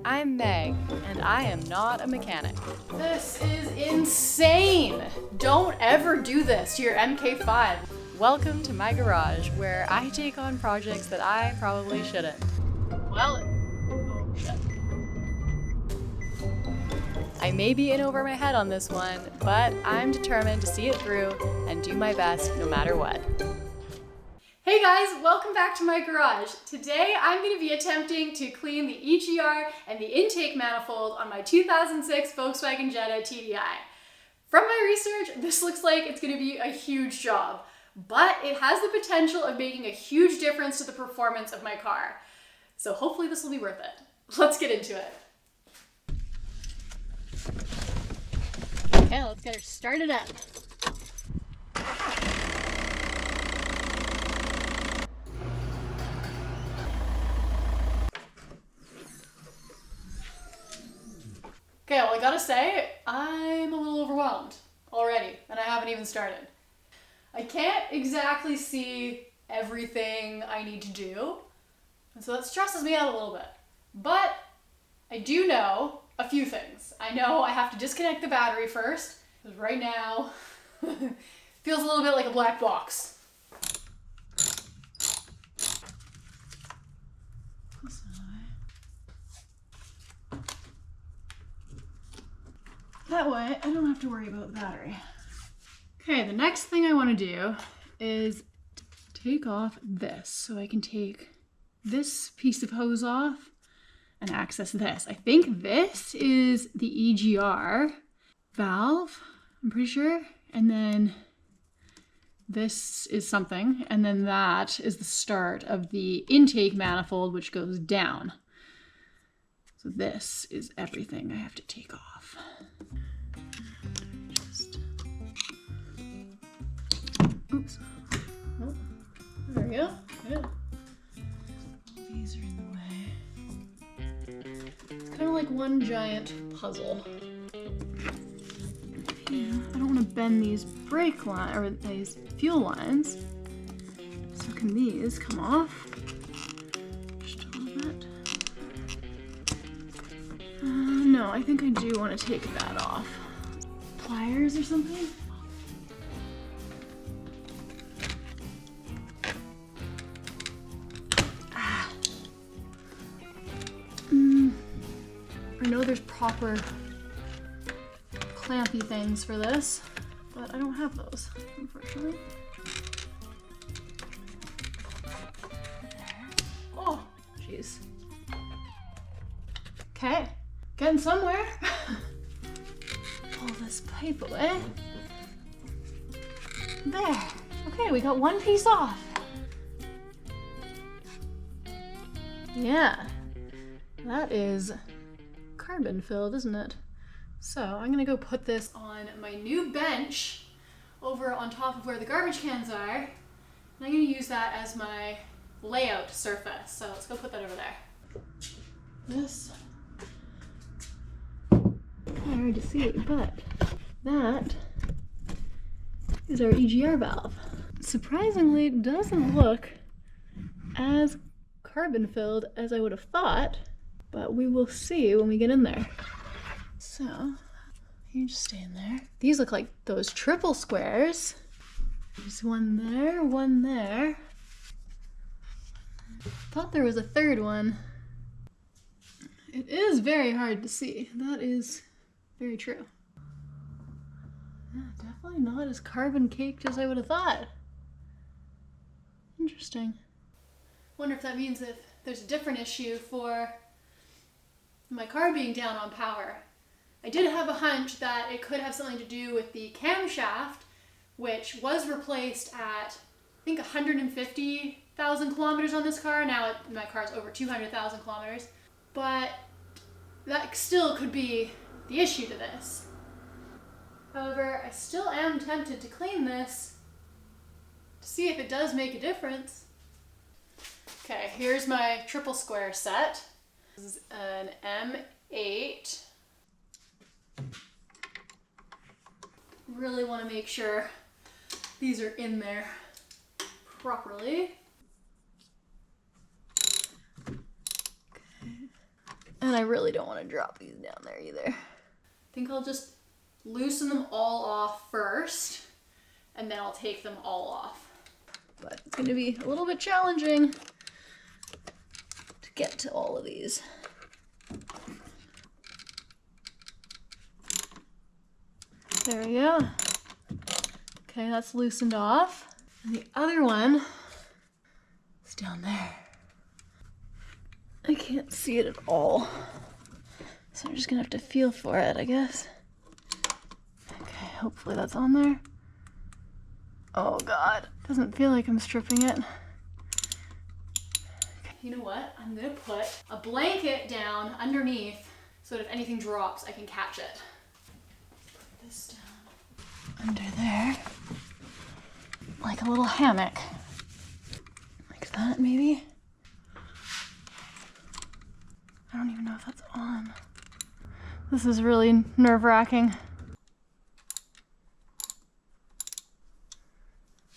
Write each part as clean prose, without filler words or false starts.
I'm Meg, and I am not a mechanic. This is insane! Don't ever do this to your MK5. Welcome to my garage, where I take on projects that I probably shouldn't. Well, oh shit. I may be in over my head on this one, but I'm determined to see it through and do my best no matter what. Hey guys, welcome back to my garage. Today I'm going to be attempting to clean the EGR and the intake manifold on my 2006 Volkswagen Jetta TDI. From my research, this looks like it's going to be a huge job, but it has the potential of making a huge difference to the performance of my car. So hopefully this will be worth it. Let's get into it. Okay, let's get her started up. Okay, well I gotta say, I'm a little overwhelmed already, and I haven't even started. I can't exactly see everything I need to do, and so that stresses me out a little bit. But I do know a few things. I know I have to disconnect the battery first, because right now, feels a little bit like a black box. That way, I don't have to worry about the battery. Okay, the next thing I want to do is take off this so I can take this piece of hose off and access this. I think this is the EGR valve, I'm pretty sure. And then this is something. And then that is the start of the intake manifold, which goes down. So this is everything I have to take off. Oops. Oh, there we go. Good. These are in the way. It's kind of like one giant puzzle. Yeah, I don't want to bend these brake lines or these fuel lines. So can these come off? Just a little bit. No, I think I do want to take that off. Pliers or something? I know there's proper clampy things for this, but I don't have those, unfortunately. There. Oh, jeez. Okay, getting somewhere. Pull this pipe away. There. Okay, we got one piece off. Yeah, that is carbon filled, isn't it? So I'm gonna go put this on my new bench over on top of where the garbage cans are, and I'm gonna use that as my layout surface. So let's go put that over there. This, hard to see, but that is our EGR valve. Surprisingly, it doesn't look as carbon filled as I would have thought, but we will see when we get in there. So, you just stay in there. These look like those triple squares. There's one there, one there. Thought there was a third one. It is very hard to see. That is very true. Yeah, definitely not as carbon caked as I would have thought. Interesting. Wonder if that means if there's a different issue for my car being down on power. I did have a hunch that it could have something to do with the camshaft, which was replaced at, I think, 150,000 kilometers on this car. Now my car's over 200,000 kilometers. But that still could be the issue to this. However, I still am tempted to clean this to see if it does make a difference. Okay, here's my triple square set. This is an M8. Really want to make sure these are in there properly. Okay. And I really don't want to drop these down there either. I think I'll just loosen them all off first, and then I'll take them all off. But it's going to be a little bit challenging to get to all of these. There we go. Okay, that's loosened off. And the other one is down there. I can't see it at all. So I'm just gonna have to feel for it, I guess. Okay, hopefully that's on there. Oh God, doesn't feel like I'm stripping it. Okay, you know what? I'm gonna put a blanket down underneath so that if anything drops, I can catch it. Put this down under there, like a little hammock. Like that, maybe? I don't even know if that's on. This is really nerve-wracking.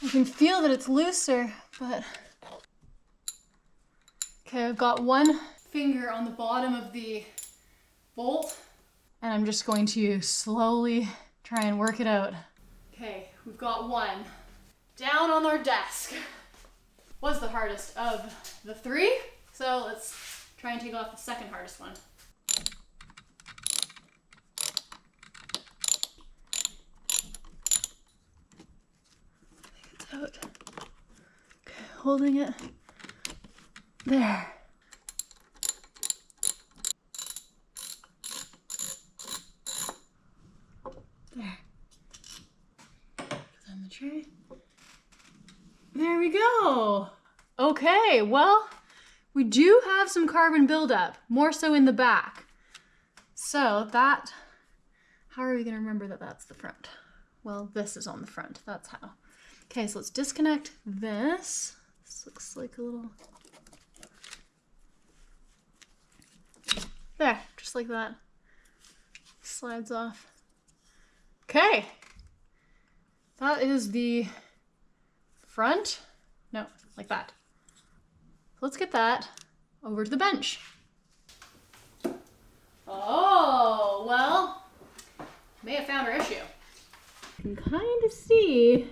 I can feel that it's looser, but... Okay, I've got one finger on the bottom of the bolt, and I'm just going to slowly try and work it out. Okay, we've got one. Down on our desk. Was the hardest of the three, so let's try and take off the second hardest one. I think it's out. Okay, holding it. There. There. Put that in the tray. There we go. Okay, well, we do have some carbon buildup, more so in the back. So that, how are we gonna remember that that's the front? Well, this is on the front, that's how. Okay, so let's disconnect this. This looks like a little, there, just like that. Slides off. Okay, that is the front. No, like that. Let's get that over to the bench. Oh, well, may have found our issue. You can kind of see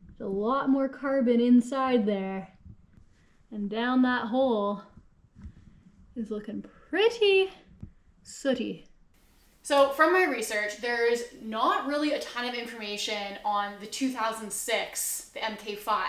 there's a lot more carbon inside there. And down that hole is looking pretty sooty. So from my research, there's not really a ton of information on the 2006, the MK5,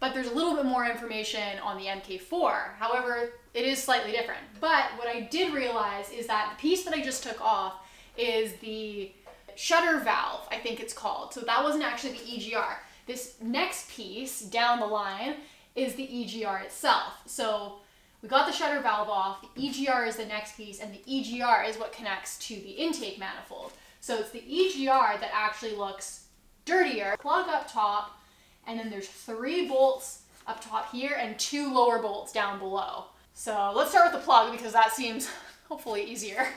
but there's a little bit more information on the MK4. However, it is slightly different. But what I did realize is that the piece that I just took off is the shutter valve, I think it's called. So that wasn't actually the EGR. This next piece down the line is the EGR itself. So we got the shutter valve off, the EGR is the next piece, and the EGR is what connects to the intake manifold. So it's the EGR that actually looks dirtier. Plug up top, and then there's 3 bolts up top here and 2 lower bolts down below. So let's start with the plug because that seems hopefully easier.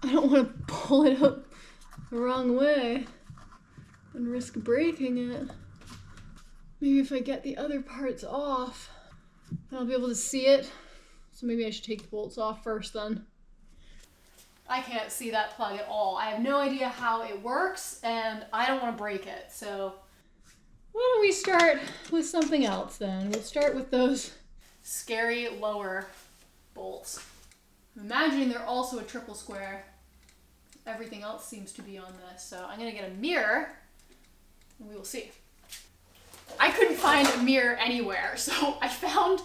I don't want to pull it up the wrong way and risk breaking it. Maybe if I get the other parts off, then I'll be able to see it. So maybe I should take the bolts off first then. I can't see that plug at all. I have no idea how it works and I don't want to break it. So why don't we start with something else then? We'll start with those scary lower bolts. I'm imagining they're also a triple square. Everything else seems to be on this. So I'm gonna get a mirror and we will see. I couldn't find a mirror anywhere, so I found,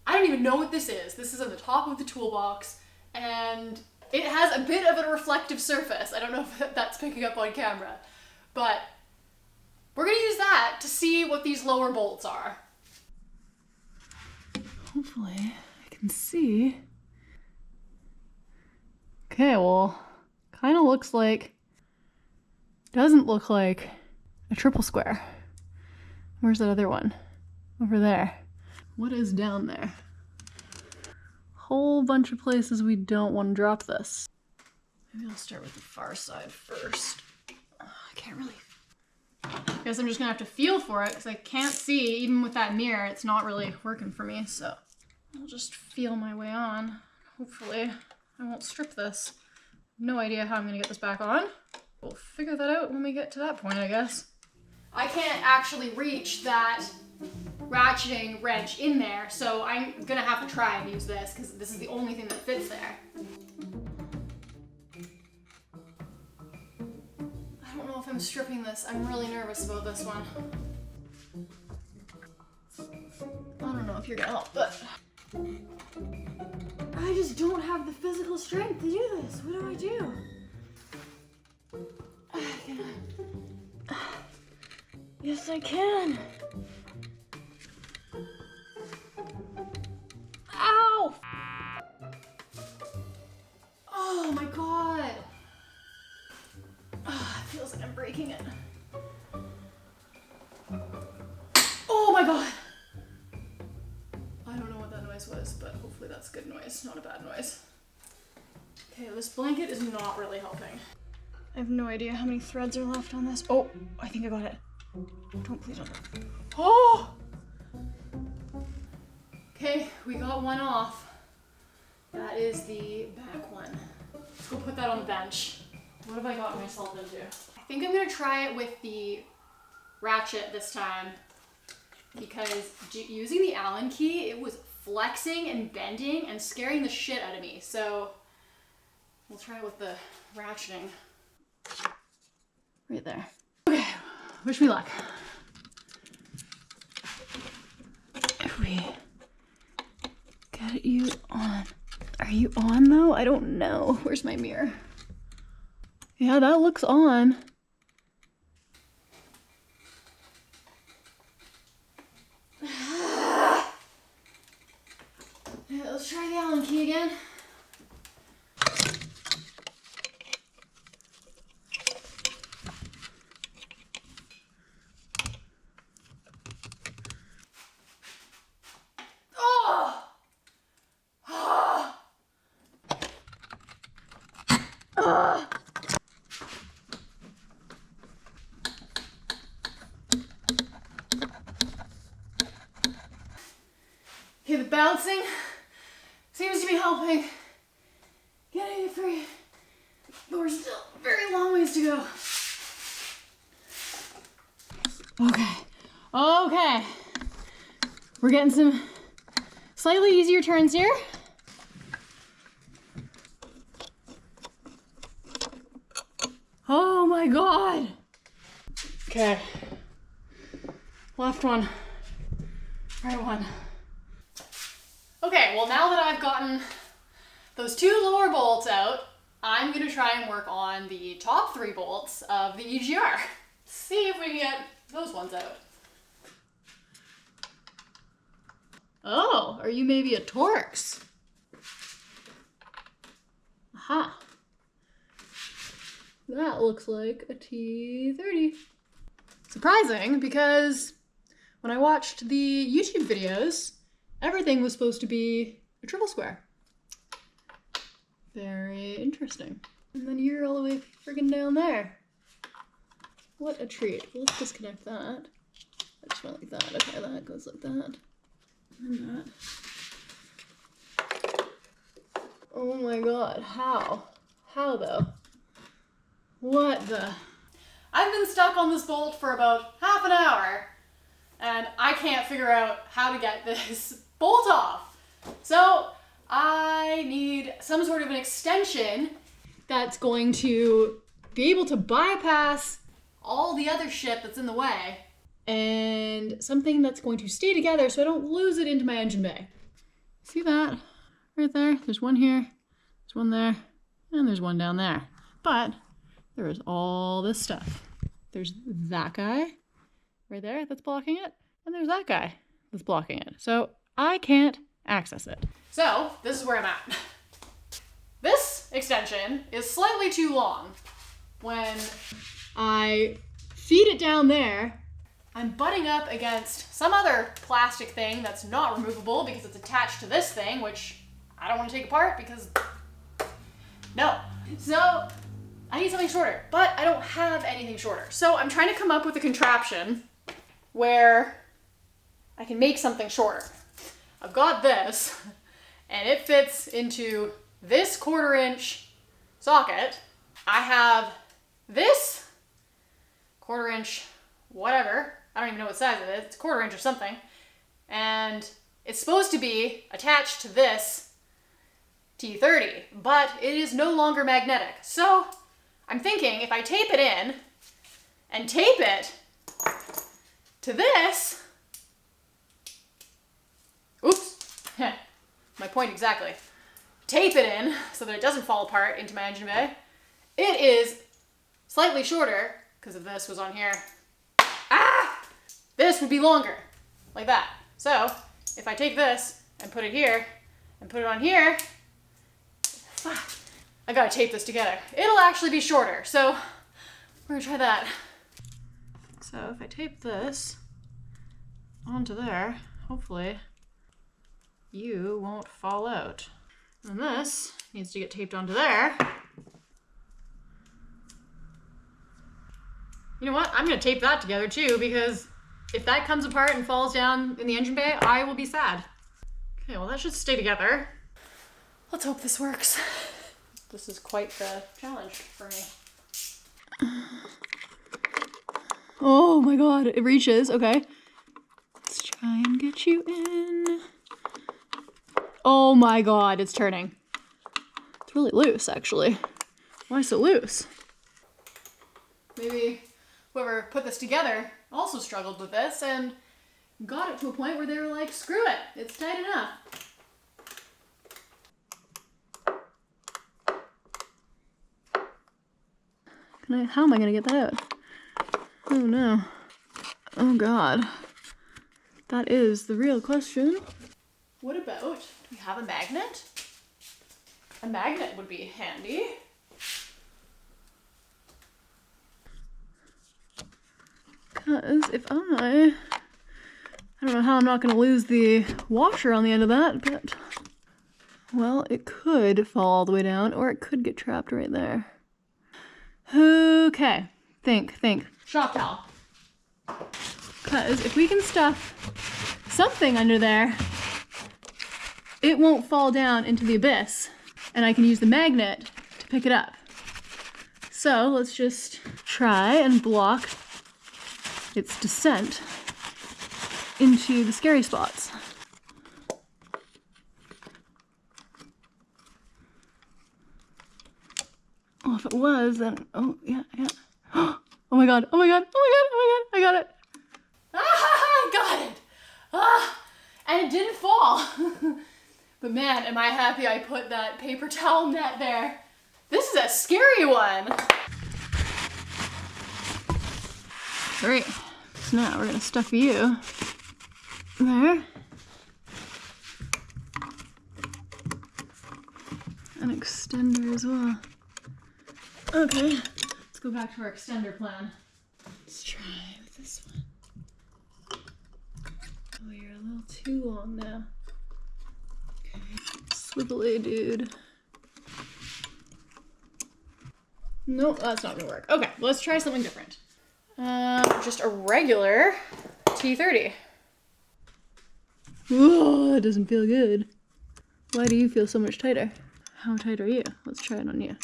I don't even know what this is. This is on the top of the toolbox and it has a bit of a reflective surface. I don't know if that's picking up on camera, but we're gonna use that to see what these lower bolts are. Hopefully I can see. Okay, well, kind of looks like, doesn't look like a triple square. Where's that other one? Over there. What is down there? Whole bunch of places we don't want to drop this. Maybe I'll start with the far side first. I can't really... I guess I'm just gonna have to feel for it because I can't see, even with that mirror, it's not really working for me, so I'll just feel my way on. Hopefully I won't strip this. No idea how I'm gonna get this back on. We'll figure that out when we get to that point, I guess. I can't actually reach that ratcheting wrench in there, so I'm gonna have to try and use this because this is the only thing that fits there. I don't know if I'm stripping this. I'm really nervous about this one. I don't know if you're gonna help, but I just don't have the physical strength to do this. What do I do? Yes, I can. Ow! Oh my god. Oh, it feels like I'm breaking it. Oh my god. I don't know what that noise was, but hopefully that's good noise, not a bad noise. Okay, this blanket is not really helping. I have no idea how many threads are left on this. Oh, I think I got it. Please don't. Oh! Okay, we got one off. That is the back one. Let's go put that on the bench. What have I gotten myself into? I think I'm gonna try it with the ratchet this time because using the Allen key, it was flexing and bending and scaring the shit out of me. So we'll try it with the ratcheting. Right there. Okay, wish me luck. If we get you on. Are you on though? I don't know. Where's my mirror? Yeah, that looks on. Yeah, let's try the Allen key again. Okay, the bouncing seems to be helping getting it free, but we're still a very long ways to go. Okay. We're getting some slightly easier turns here. Oh my god. Okay. Left one. Right one. Okay, well now that I've gotten those two lower bolts out, I'm gonna try and work on the top 3 bolts of the EGR. See if we can get those ones out. Oh, are you maybe a Torx? Aha. That looks like a T30. Surprising, because when I watched the YouTube videos, everything was supposed to be a triple square. Very interesting. And then you're all the way friggin' down there. What a treat. Well, let's disconnect that. I just went like that. Okay, that goes like that. And that. Oh my god, how? How though? What the? I've been stuck on this bolt for about half an hour, and I can't figure out how to get this bolt off. So I need some sort of an extension that's going to be able to bypass all the other shit that's in the way, and something that's going to stay together so I don't lose it into my engine bay. See that? Right there. There's one here, there's one there, and there's one down there. But there is all this stuff. There's that guy right there that's blocking it, and there's that guy that's blocking it. So I can't access it. So this is where I'm at. This extension is slightly too long. When I feed it down there, I'm butting up against some other plastic thing that's not removable because it's attached to this thing, which I don't want to take apart because no. So I need something shorter, but I don't have anything shorter. So I'm trying to come up with a contraption where I can make something shorter. I've got this, and it fits into this 1/4 inch socket. I have this 1/4 inch, whatever. I don't even know what size it is. It's 1/4 inch or something. And it's supposed to be attached to this T30, but it is no longer magnetic. So I'm thinking if I tape it in and tape it to this, oops, my point exactly. Tape it in so that it doesn't fall apart into my engine bay. It is slightly shorter because if this was on here. Ah! This would be longer, like that. So if I take this and put it here and put it on here, I gotta tape this together. It'll actually be shorter, so we're gonna try that. So if I tape this onto there, hopefully you won't fall out. And this needs to get taped onto there. You know what? I'm gonna tape that together too, because if that comes apart and falls down in the engine bay, I will be sad. Okay, well that should stay together. Let's hope this works. This is quite the challenge for me. Oh my god, it reaches, okay. Let's try and get you in. Oh my god, it's turning. It's really loose, actually. Why so loose? Maybe whoever put this together also struggled with this and got it to a point where they were like, screw it, it's tight enough. How am I gonna get that out? Oh no. Oh god. That is the real question. What about, do we have a magnet? A magnet would be handy. Because if I don't know how I'm not gonna lose the washer on the end of that, but, well, it could fall all the way down, or it could get trapped right there. Okay, think. Shop towel. Because if we can stuff something under there, it won't fall down into the abyss, and I can use the magnet to pick it up. So let's just try and block its descent into the scary spots. Well, if it was, then, oh, yeah. Oh my god, I got it. Ah, I got it. Ah, and it didn't fall. But man, am I happy I put that paper towel net there. This is a scary one. Great, so now we're gonna stuff you there. An extender as well. Okay, let's go back to our extender plan. Let's try with this one. Oh, you're a little too long now. Okay, swivelly dude. Nope, that's not gonna work. Okay, let's try something different. Just a regular T30. Whoa, that doesn't feel good. Why do you feel so much tighter? How tight are you? Let's try it on you.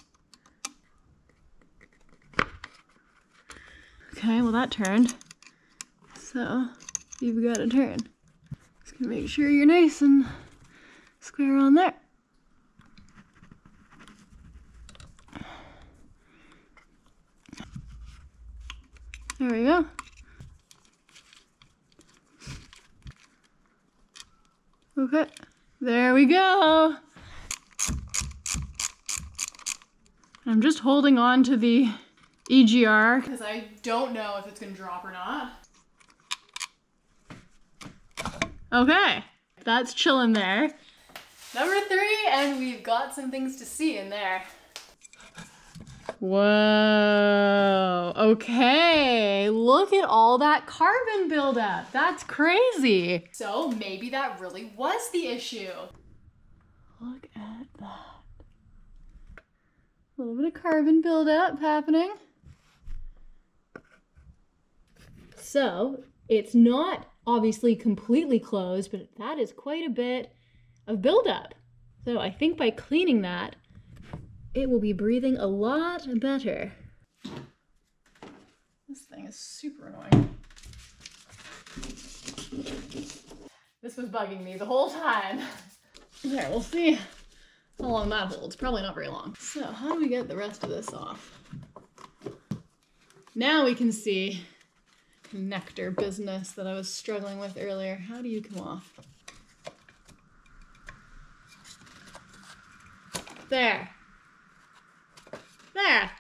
Okay, well that turned. So, you've got to turn. Just gonna make sure you're nice and square on there. There we go. Okay, there we go. I'm just holding on to the EGR because I don't know if it's gonna drop or not. Okay, that's chilling there. Number 3, and we've got some things to see in there. Whoa, okay, look at all that carbon buildup. That's crazy. So maybe that really was the issue. Look at that. A little bit of carbon buildup happening. So it's not obviously completely closed, but that is quite a bit of buildup. So I think by cleaning that, it will be breathing a lot better. This thing is super annoying. This was bugging me the whole time. There, we'll see how long that holds. Probably not very long. So how do we get the rest of this off? Now we can see connector business that I was struggling with earlier. How do you come off? There. There.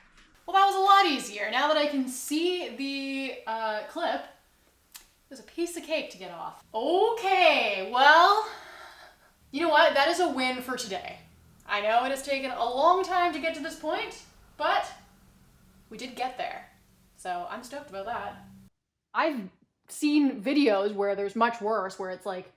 Well, that was a lot easier. Now that I can see the clip, it was a piece of cake to get off. Okay, well, you know what? That is a win for today. I know it has taken a long time to get to this point, but we did get there. So I'm stoked about that. I've seen videos where there's much worse, where it's like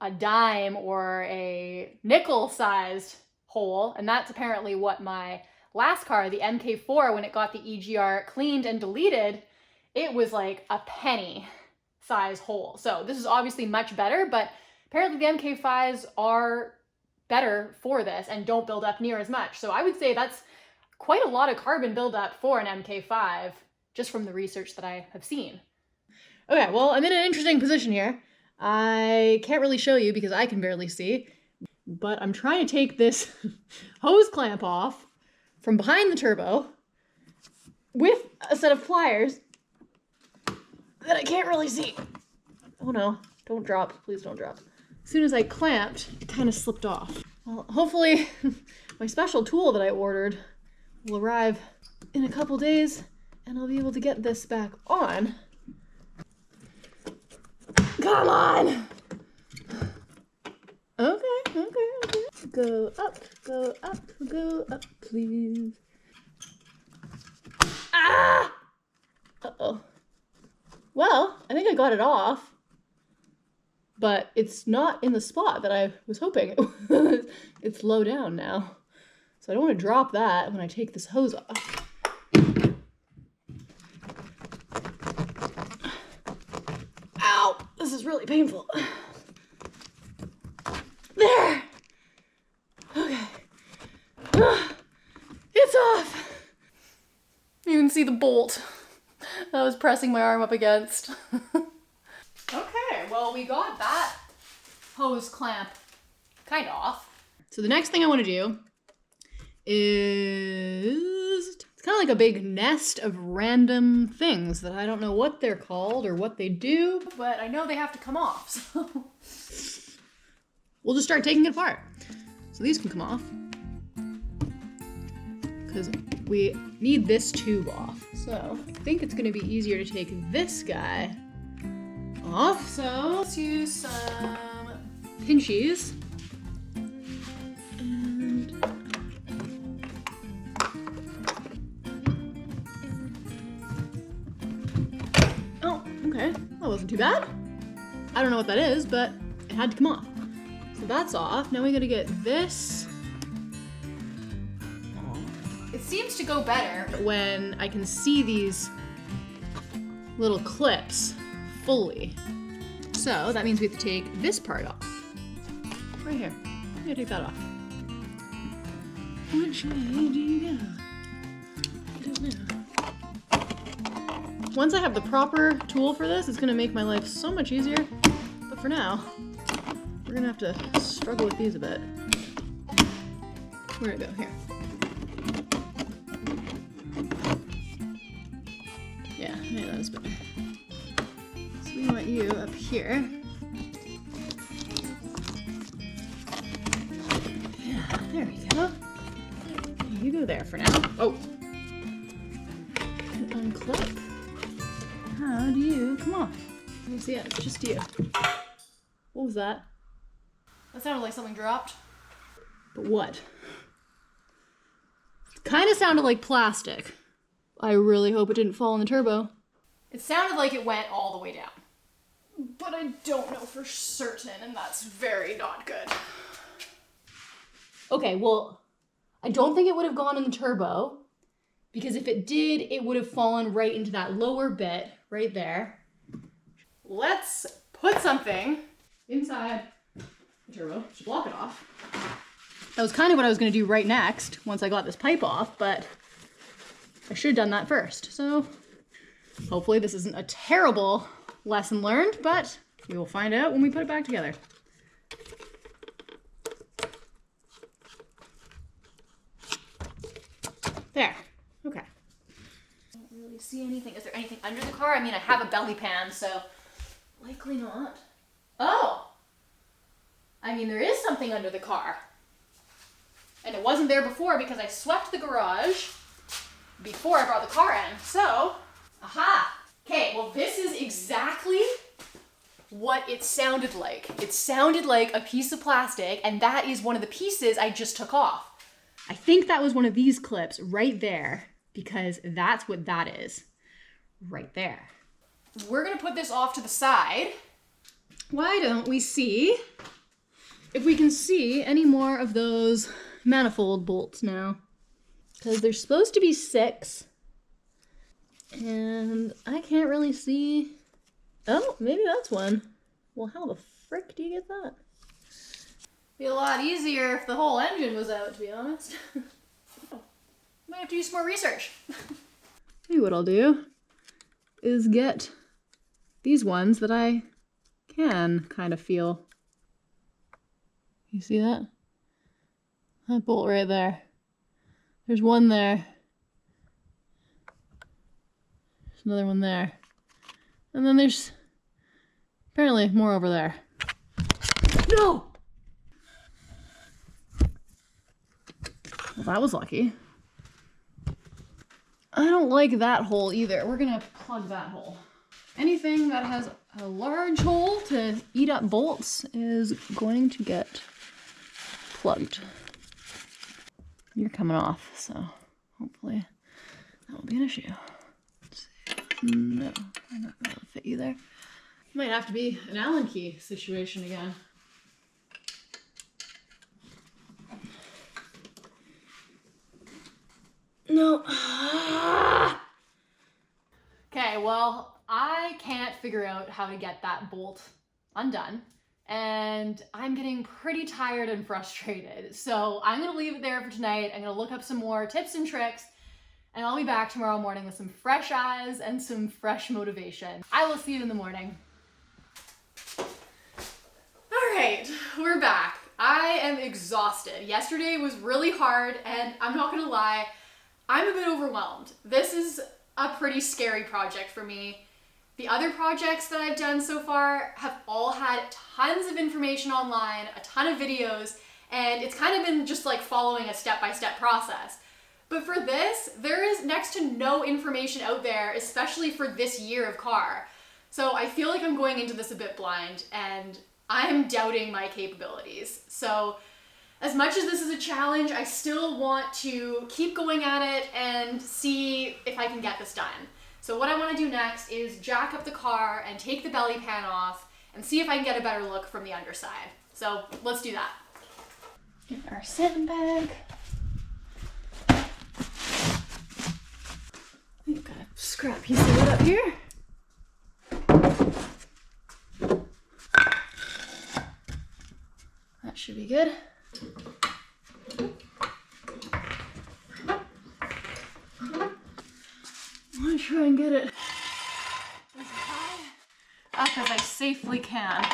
a dime or a nickel-sized hole, and that's apparently what my last car, the MK4, when it got the EGR cleaned and deleted, it was like a penny size hole. So this is obviously much better, but apparently the MK5s are better for this and don't build up near as much. So I would say that's quite a lot of carbon buildup for an MK5, just from the research that I have seen. Okay, well, I'm in an interesting position here. I can't really show you because I can barely see, but I'm trying to take this hose clamp off from behind the turbo with a set of pliers that I can't really see. Oh no, don't drop, please don't drop. As soon as I clamped, it kind of slipped off. Well, hopefully my special tool that I ordered will arrive in a couple days and I'll be able to get this back on. Come on! Okay. Go up, please. Ah! Uh-oh. Well, I think I got it off, but it's not in the spot that I was hoping it was. It's low down now. So I don't want to drop that when I take this hose off. Ow! This is really painful. There! Okay. It's off! You can see the bolt that I was pressing my arm up against. Okay, well, we got that hose clamp kind of off. So the next thing I want to do is, it's kind of like a big nest of random things that I don't know what they're called or what they do, but I know they have to come off, so we'll just start taking it apart. So these can come off, because we need this tube off. So I think it's going to be easier to take this guy off. So let's use some pinchies. And oh, okay. That wasn't too bad. I don't know what that is, but it had to come off. So that's off. Now we got to get this. It seems to go better when I can see these little clips fully. So that means we have to take this part off. Right here. I'm gonna take that off. Which way do you go? I don't know. Once I have the proper tool for this, it's gonna make my life so much easier. But for now, we're gonna have to struggle with these a bit. Where'd it go? Here. Yeah, maybe that is better. So we want you up here. Yeah, there we go. You go there for now. Oh! Unclip. How do you come off? Let's see, yeah, it's just you. What was that? That sounded like something dropped. But what? It kind of sounded like plastic. I really hope it didn't fall in the turbo. It sounded like it went all the way down. But I don't know for certain, and that's very not good. Okay, well, I don't think it would have gone in the turbo, because if it did, it would have fallen right into that lower bit right there. Let's put something inside the turbo to block it off. That was kind of what I was going to do right next once I got this pipe off, but I should have done that first. So hopefully this isn't a terrible lesson learned, but we will find out when we put it back together. There. Okay. I don't really see anything. Is there anything under the car? I mean, I have a belly pan, so likely not. Oh! I mean, there is something under the car. And it wasn't there before because I swept the garage before I brought the car in. So, aha! Okay, well this is exactly what it sounded like. It sounded like a piece of plastic, and that is one of the pieces I just took off. I think that was one of these clips right there, because that's what that is. Right there. We're gonna put this off to the side. Why don't we see if we can see any more of those manifold bolts now? Because there's supposed to be 6. And I can't really see. Oh, maybe that's one. Well, how the frick do you get that? Be a lot easier if the whole engine was out, to be honest. Might have to do some more research. Maybe what I'll do is get these ones that I can kind of feel. You see that? That bolt right there. There's one there. There's another one there. And then there's apparently more over there. No! Well, that was lucky. I don't like that hole either. We're gonna plug that hole. Anything that has a large hole to eat up bolts is going to get plugged. You're coming off, so hopefully that won't be an issue. Let's see. No, I'm not gonna fit you there. Might have to be an Allen key situation again. No. Okay, well, I can't figure out how to get that bolt undone, and I'm getting pretty tired and frustrated. So I'm gonna leave it there for tonight. I'm gonna look up some more tips and tricks, and I'll be back tomorrow morning with some fresh eyes and some fresh motivation. I will see you in the morning. All right, we're back. I am exhausted. Yesterday was really hard, and I'm not gonna lie, I'm a bit overwhelmed. This is a pretty scary project for me. The other projects that I've done so far have all had tons of information online, a ton of videos, and it's kind of been just like following a step-by-step process. But for this, there is next to no information out there, especially for this year of car. So I feel like I'm going into this a bit blind, and I'm doubting my capabilities. So as much as this is a challenge, I still want to keep going at it and see if I can get this done. So what I want to do next is jack up the car and take the belly pan off and see if I can get a better look from the underside. So let's do that. Get our sandbag. We've got a scrap piece of wood up here. That should be good. I'm gonna try and get it as high up as I safely can.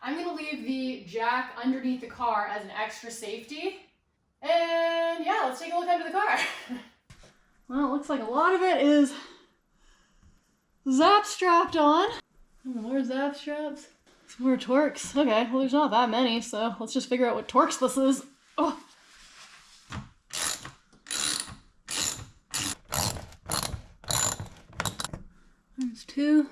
I'm gonna leave the jack underneath the car as an extra safety. And yeah, let's take a look under the car. Well, it looks like a lot of it is zap strapped on. More zap straps. Some more Torx. Okay, well there's not that many, so let's just figure out what Torx this is. Oh. There's 2.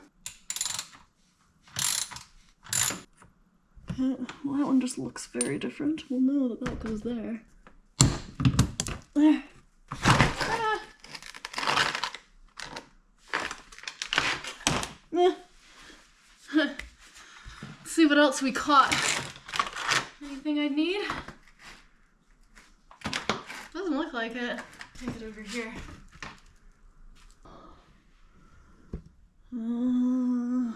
Okay, well that one just looks very different. We'll know that that goes there. There. Ah. what else we caught. Anything I need? Doesn't look like it. Take it over here. Oh,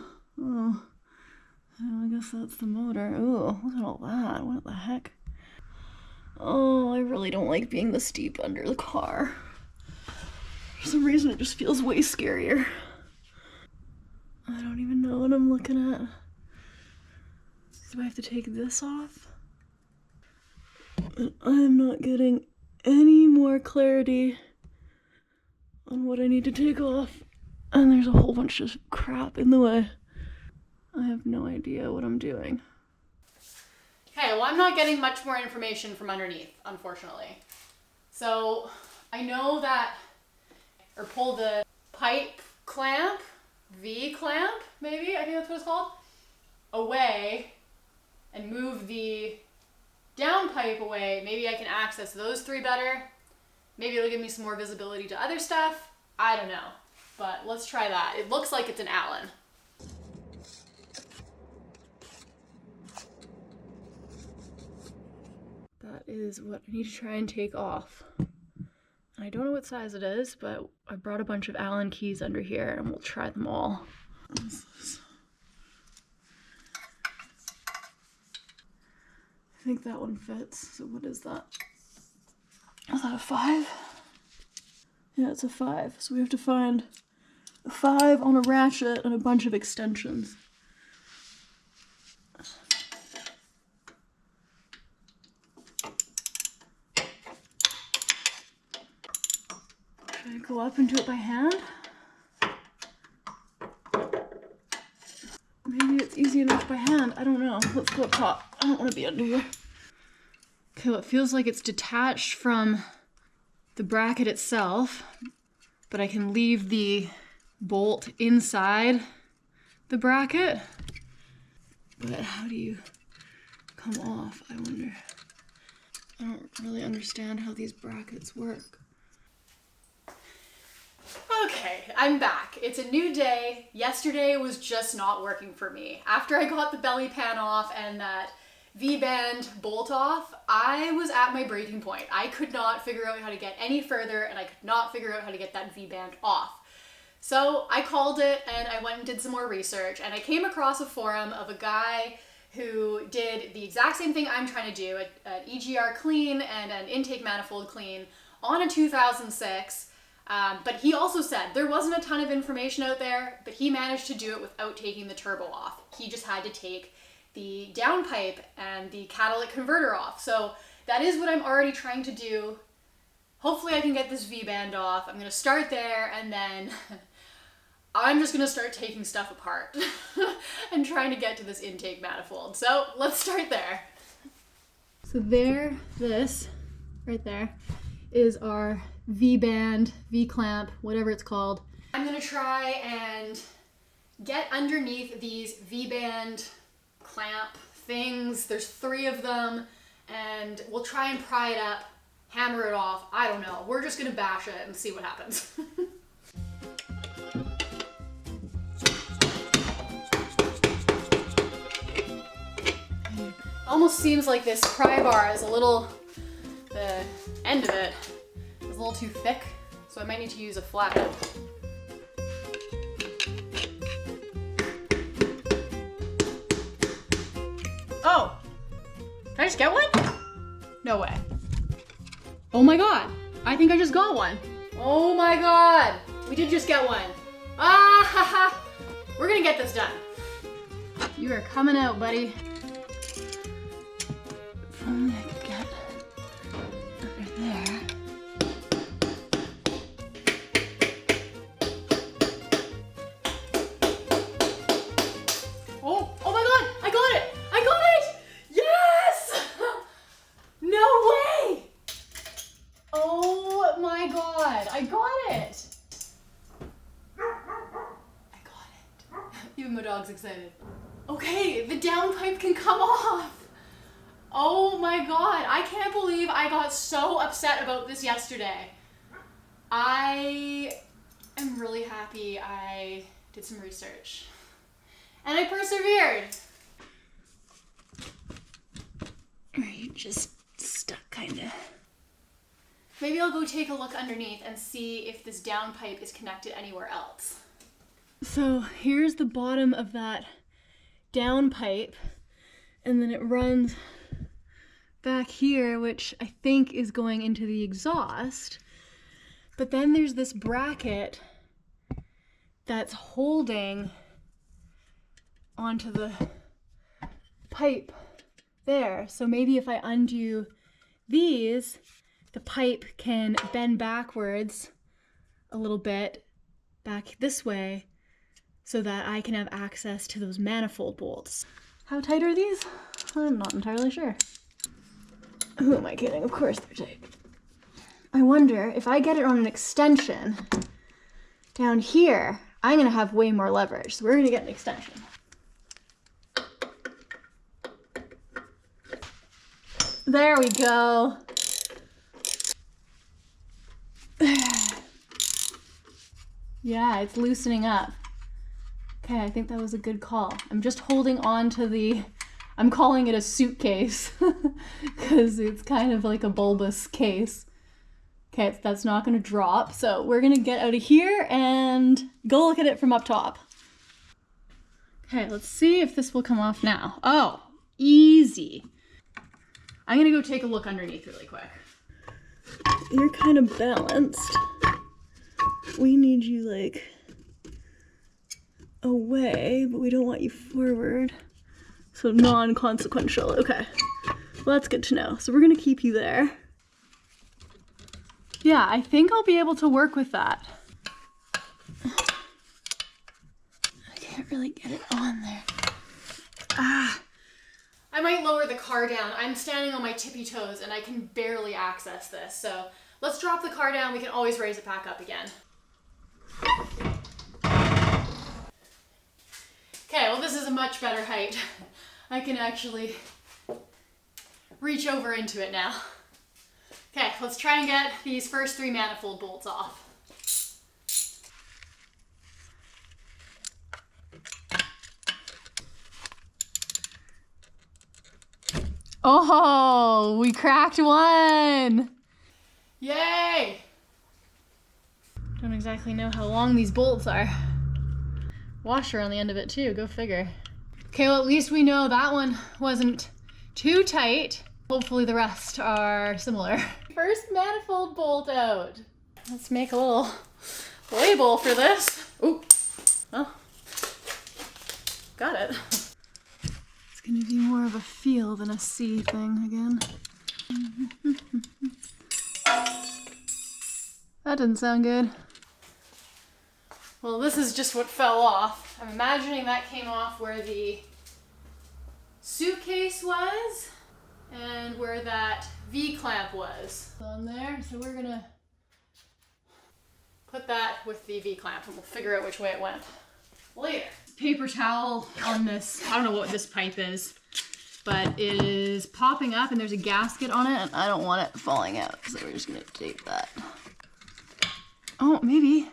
I guess that's the motor. Ooh, look at all that. What the heck? Oh, I really don't like being this deep under the car. For some reason, it just feels way scarier. I don't even know what I'm looking at. Do I have to take this off? I'm not getting any more clarity on what I need to take off. And there's a whole bunch of crap in the way. I have no idea what I'm doing. Okay, well, I'm not getting much more information from underneath, unfortunately. So I know that, or pull the pipe clamp, V-clamp, maybe, I think that's what it's called, away and move the downpipe away. Maybe I can access those three better. Maybe it'll give me some more visibility to other stuff. I don't know, but let's try that. It looks like it's an Allen. That is what I need to try and take off. I don't know what size it is, but I brought a bunch of Allen keys under here and we'll try them all. I think that one fits. So what is that? Is that a 5? Yeah, it's a 5. So we have to find a 5 on a ratchet and a bunch of extensions. Should I go up and do it by hand? Maybe it's easy enough by hand. I don't know. Let's go up top. I don't want to be under here. Okay, well, it feels like it's detached from the bracket itself, but I can leave the bolt inside the bracket. But how do you come off, I wonder? I don't really understand how these brackets work. Okay, I'm back. It's a new day. Yesterday was just not working for me. After I got the belly pan off and that V-band bolt off, I was at my breaking point. I could not figure out how to get any further, and I could not figure out how to get that V-band off. So I called it and I went and did some more research, and I came across a forum of a guy who did the exact same thing I'm trying to do, an EGR clean and an intake manifold clean on a 2006. But he also said there wasn't a ton of information out there, but he managed to do it without taking the turbo off. He just had to take the downpipe and the catalytic converter off. So that is what I'm already trying to do. Hopefully I can get this V-band off. I'm gonna start there, and then I'm just gonna start taking stuff apart and trying to get to this intake manifold. So let's start there. So there, this right there is our V-band, V-clamp, whatever it's called. I'm gonna try and get underneath these V-band clamp things. There's 3 of them, and we'll try and pry it up, hammer it off. I don't know. We're just gonna bash it and see what happens. Almost seems like this pry bar is a little, the end of it is a little too thick, so I might need to use a flathead. Oh, did I just get one? No way. Oh my god, I think I just got one. Oh my god, we did just get one. Ah ha ha, we're gonna get this done. You are coming out, buddy. If only I could get under there. Oh my god, I got it! I got it! Yes! No way! Oh my god, I got it! I got it. Even my dog's excited. Okay, the downpipe can come off! Oh my god, I can't believe I got so upset about this yesterday. I am really happy I did some research. And I persevered. just stuck kinda. Maybe I'll go take a look underneath and see if this downpipe is connected anywhere else. So here's the bottom of that downpipe, and then it runs back here, which I think is going into the exhaust. But then there's this bracket that's holding onto the pipe there. So maybe if I undo these, the pipe can bend backwards a little bit back this way so that I can have access to those manifold bolts. How tight are these? I'm not entirely sure. Who am I kidding? Of course they're tight. I wonder if I get it on an extension down here, I'm gonna have way more leverage. So we're gonna get an extension. There we go. Yeah, it's loosening up. Okay, I think that was a good call. I'm just holding on to I'm calling it a suitcase because it's kind of like a bulbous case. Okay, that's not gonna drop. So we're gonna get out of here and go look at it from up top. Okay, let's see if this will come off now. Oh, easy. I'm gonna go take a look underneath really quick. You're kind of balanced. We need you like away, but we don't want you forward. So non-consequential, okay. Well, that's good to know. So we're gonna keep you there. Yeah, I think I'll be able to work with that. I can't really get it on there. Ah. I might lower the car down. I'm standing on my tippy toes and I can barely access this. So let's drop the car down. We can always raise it back up again. Okay, well this is a much better height. I can actually reach over into it now. Okay, let's try and get these first 3 manifold bolts off. Oh, we cracked one! Yay! Don't exactly know how long these bolts are. Washer on the end of it too, go figure. Okay, well at least we know that one wasn't too tight. Hopefully the rest are similar. First manifold bolt out. Let's make a little label for this. Ooh, oh, got it. It's gonna be more of a feel than a see thing again. That didn't sound good. Well, this is just what fell off. I'm imagining that came off where the suitcase was and where that V-clamp was. On there, so we're gonna put that with the V-clamp and we'll figure out which way it went later. Paper towel on this, I don't know what this pipe is, but it is popping up and there's a gasket on it and I don't want it falling out, so we're just gonna tape that. Oh, maybe.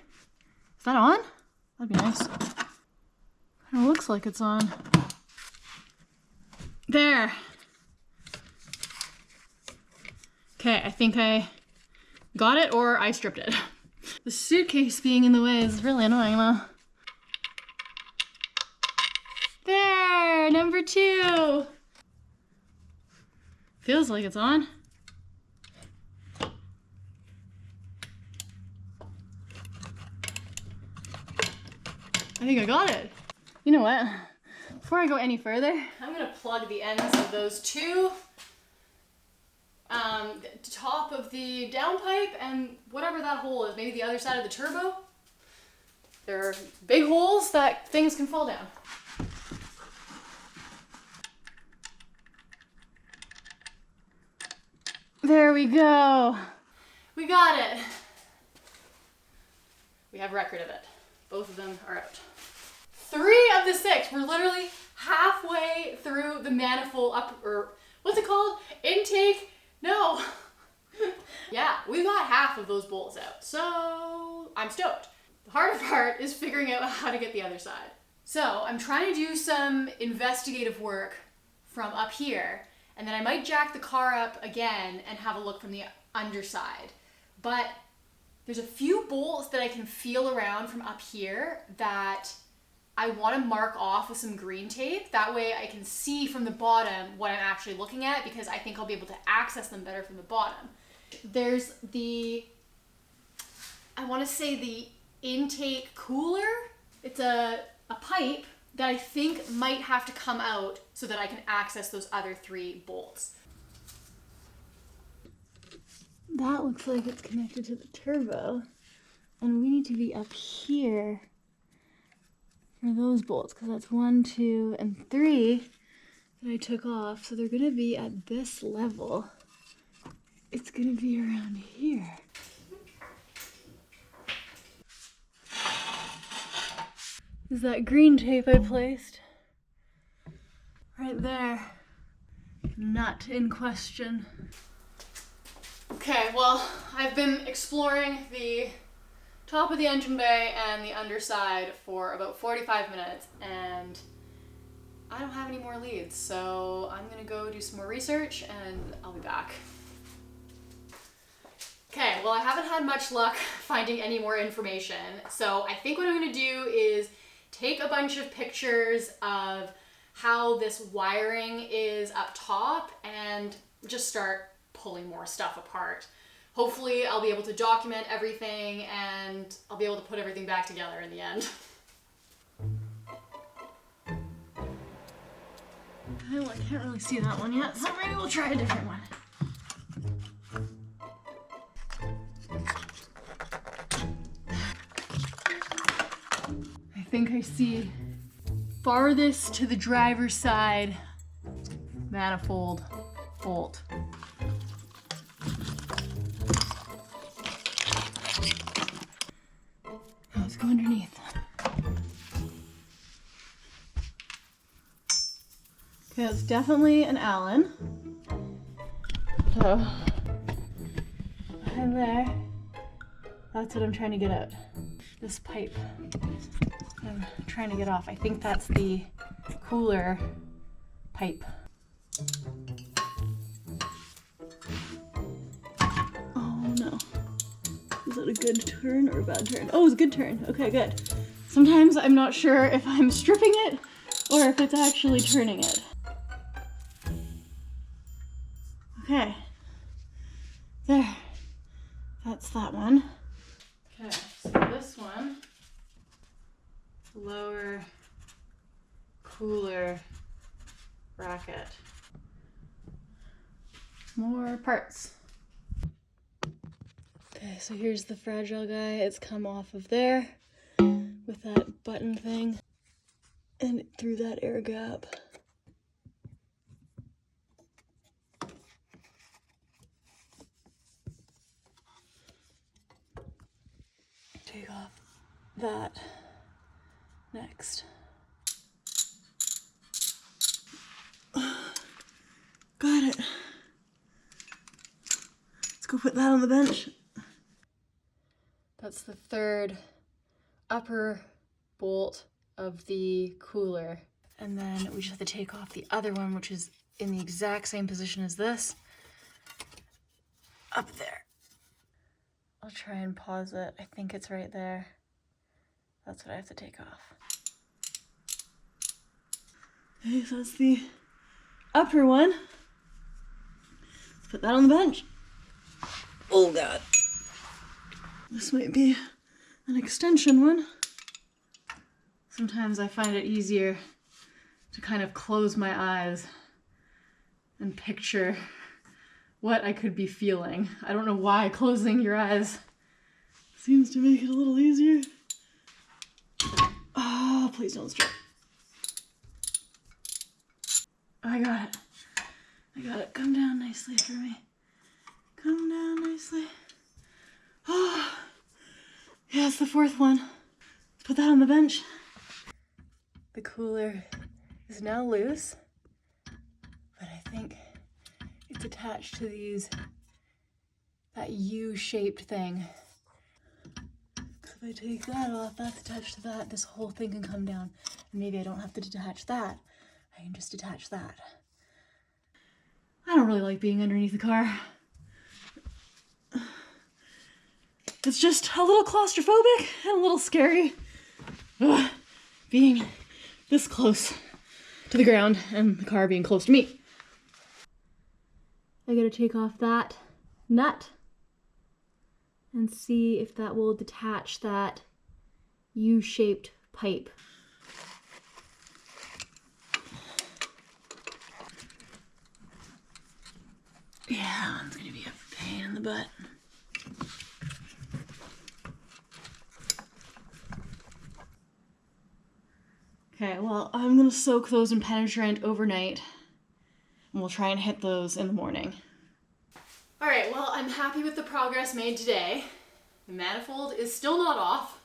Is that on? That'd be nice. It looks like it's on. There. Okay, I think I got it or I stripped it. The suitcase being in the way is really annoying though. There, number 2. Feels like it's on. I think I got it. You know what? Before I go any further, I'm gonna plug the ends of those 2, the top of the downpipe and whatever that hole is, maybe the other side of the turbo. There are big holes that things can fall down. There we go. We got it. We have record of it. Both of them are out. 3 of the 6. We're literally halfway through the manifold or what's it called? Intake? No. Yeah, we got half of those bolts out. So I'm stoked. The harder part is figuring out how to get the other side. So I'm trying to do some investigative work from up here And then I might jack the car up again and have a look from the underside. But there's a few bolts that I can feel around from up here that I want to mark off with some green tape. That way I can see from the bottom what I'm actually looking at, because I think I'll be able to access them better from the bottom. There's the, I want to say the intake cooler. It's a pipe that I think might have to come out so that I can access those other 3 bolts. That looks like it's connected to the turbo, and we need to be up here for those bolts, because that's 1, 2, and 3 that I took off, so they're going to be at this level. It's going to be around here. Is that green tape I placed? Right there. Nut in question. Okay, well, I've been exploring the top of the engine bay and the underside for about 45 minutes, and I don't have any more leads, so I'm gonna go do some more research and I'll be back. Okay, well, I haven't had much luck finding any more information, so I think what I'm gonna do is take a bunch of pictures of how this wiring is up top and just start pulling more stuff apart. Hopefully I'll be able to document everything and I'll be able to put everything back together in the end. Okay, well, I can't really see that one yet, so maybe we'll try a different one. I think I see farthest to the driver's side manifold bolt. Let's go underneath. Okay, it's definitely an Allen. So, behind there, that's what I'm trying to get out. This pipe I'm trying to get off. I think that's the cooler pipe. Oh no. Is that a good turn or a bad turn? Oh, it's a good turn. Okay, good. Sometimes I'm not sure if I'm stripping it or if it's actually turning it. Okay. There. That's that one. Okay, so this one, lower cooler bracket. More parts. Okay, so here's the fragile guy. It's come off of there with that button thing and through that air gap. Take off that next. Got it. Let's go put that on the bench. That's the third upper bolt of the cooler. And then we just have to take off the other one, which is in the exact same position as this, up there. I'll try and pause it. I think it's right there. That's what I have to take off. Okay, so that's the upper one. Let's put that on the bench. Oh God. This might be an extension one. Sometimes I find it easier to kind of close my eyes and picture what I could be feeling. I don't know why closing your eyes seems to make it a little easier. Oh, please don't strip. I got it. I got it. Come down nicely for me. Come down nicely. Oh, yeah, it's the fourth one. Let's put that on the bench. The cooler is now loose, but I think it's attached to that U-shaped thing. So if I take that off, that's attached to that, this whole thing can come down. And maybe I don't have to detach that. I can just detach that. I don't really like being underneath the car. It's just a little claustrophobic and a little scary. Ugh, being this close to the ground and the car being close to me. I gotta take off that nut and see if that will detach that U-shaped pipe. Yeah, it's gonna be a pain in the butt. Okay, well, I'm gonna soak those in penetrant overnight, and we'll try and hit those in the morning. All right, well, I'm happy with the progress made today. The manifold is still not off,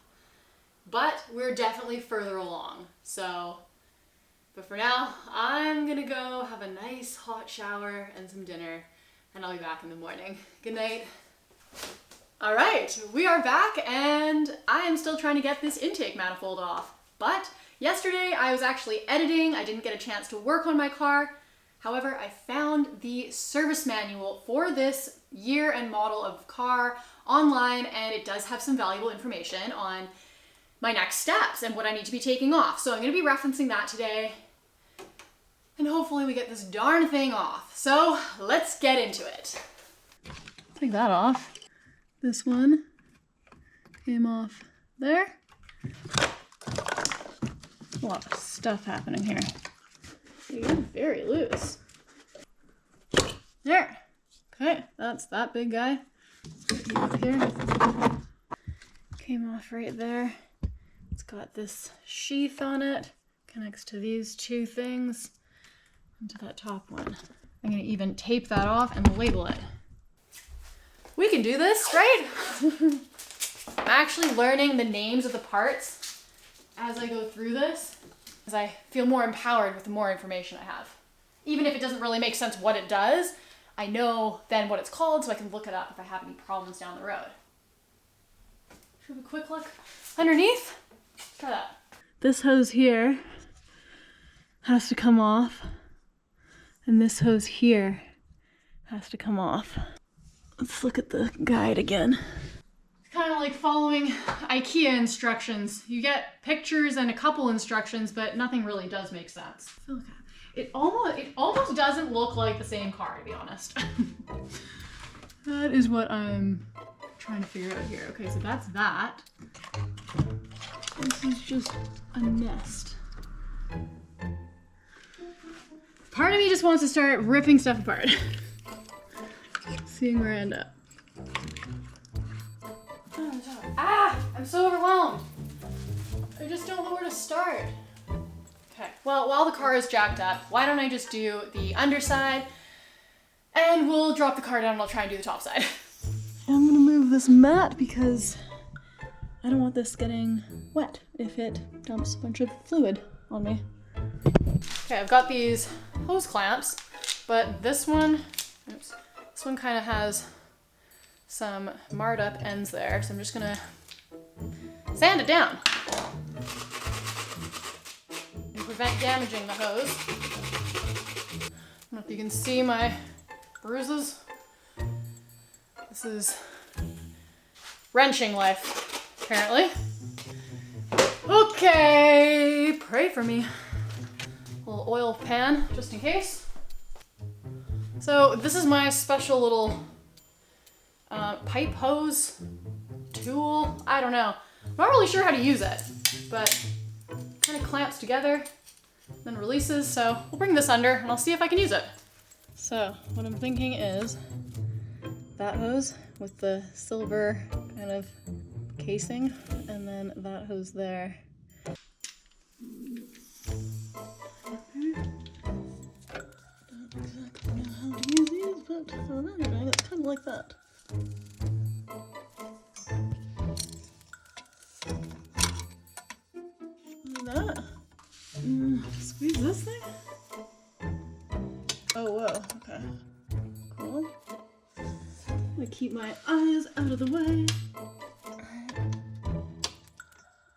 but we're definitely further along. But for now, I'm gonna go have a nice hot shower and some dinner, and I'll be back in the morning. Good night. All right, we are back, and I am still trying to get this intake manifold off, but yesterday I was actually editing. I didn't get a chance to work on my car. However, I found the service manual for this year and model of car online, and it does have some valuable information on my next steps and what I need to be taking off. So I'm going to be referencing that today, and hopefully we get this darn thing off. So let's get into it. Take that off. This one came off there. A lot of stuff happening here. You're very loose. There. Okay, that's that big guy. Let's get you up here. Came off right there. It's got this sheath on it. Connects to these two things. And to that top one. I'm gonna even tape that off and label it. We can do this, right? I'm actually learning the names of the parts as I go through this, as I feel more empowered with the more information I have. Even if it doesn't really make sense what it does, I know then what it's called, so I can look it up if I have any problems down the road. Should we have a quick look underneath? Try that. This hose here has to come off, and this hose here has to come off. Let's look at the guide again. It's kind of like following IKEA instructions. You get pictures and a couple instructions, but nothing really does make sense. It almost doesn't look like the same car, to be honest. That is what I'm trying to figure out here. Okay, so that's that. This is just a nest. Part of me just wants to start ripping stuff apart. Seeing where I end up. Ah! I'm so overwhelmed. I just don't know where to start. Okay, well, while the car is jacked up, why don't I just do the underside, and we'll drop the car down and I'll try and do the top side. I'm gonna move this mat because I don't want this getting wet if it dumps a bunch of fluid on me. Okay, I've got these hose clamps, but this one kind of has some marred up ends there, so I'm just gonna sand it down and prevent damaging the hose. I don't know if you can see my bruises. This is wrenching life, apparently. Okay, pray for me. A little oil pan, just in case. So this is my special little pipe hose tool. I don't know. I'm not really sure how to use it, but it kind of clamps together, then releases. So we'll bring this under and I'll see if I can use it. So what I'm thinking is that hose with the silver kind of casing, and then that hose there. Don't exactly know how to use these, but I don't know, you're doing it kind of like that. Like that. Squeeze this thing. Oh, whoa, okay. Cool. I'm gonna keep my eyes out of the way.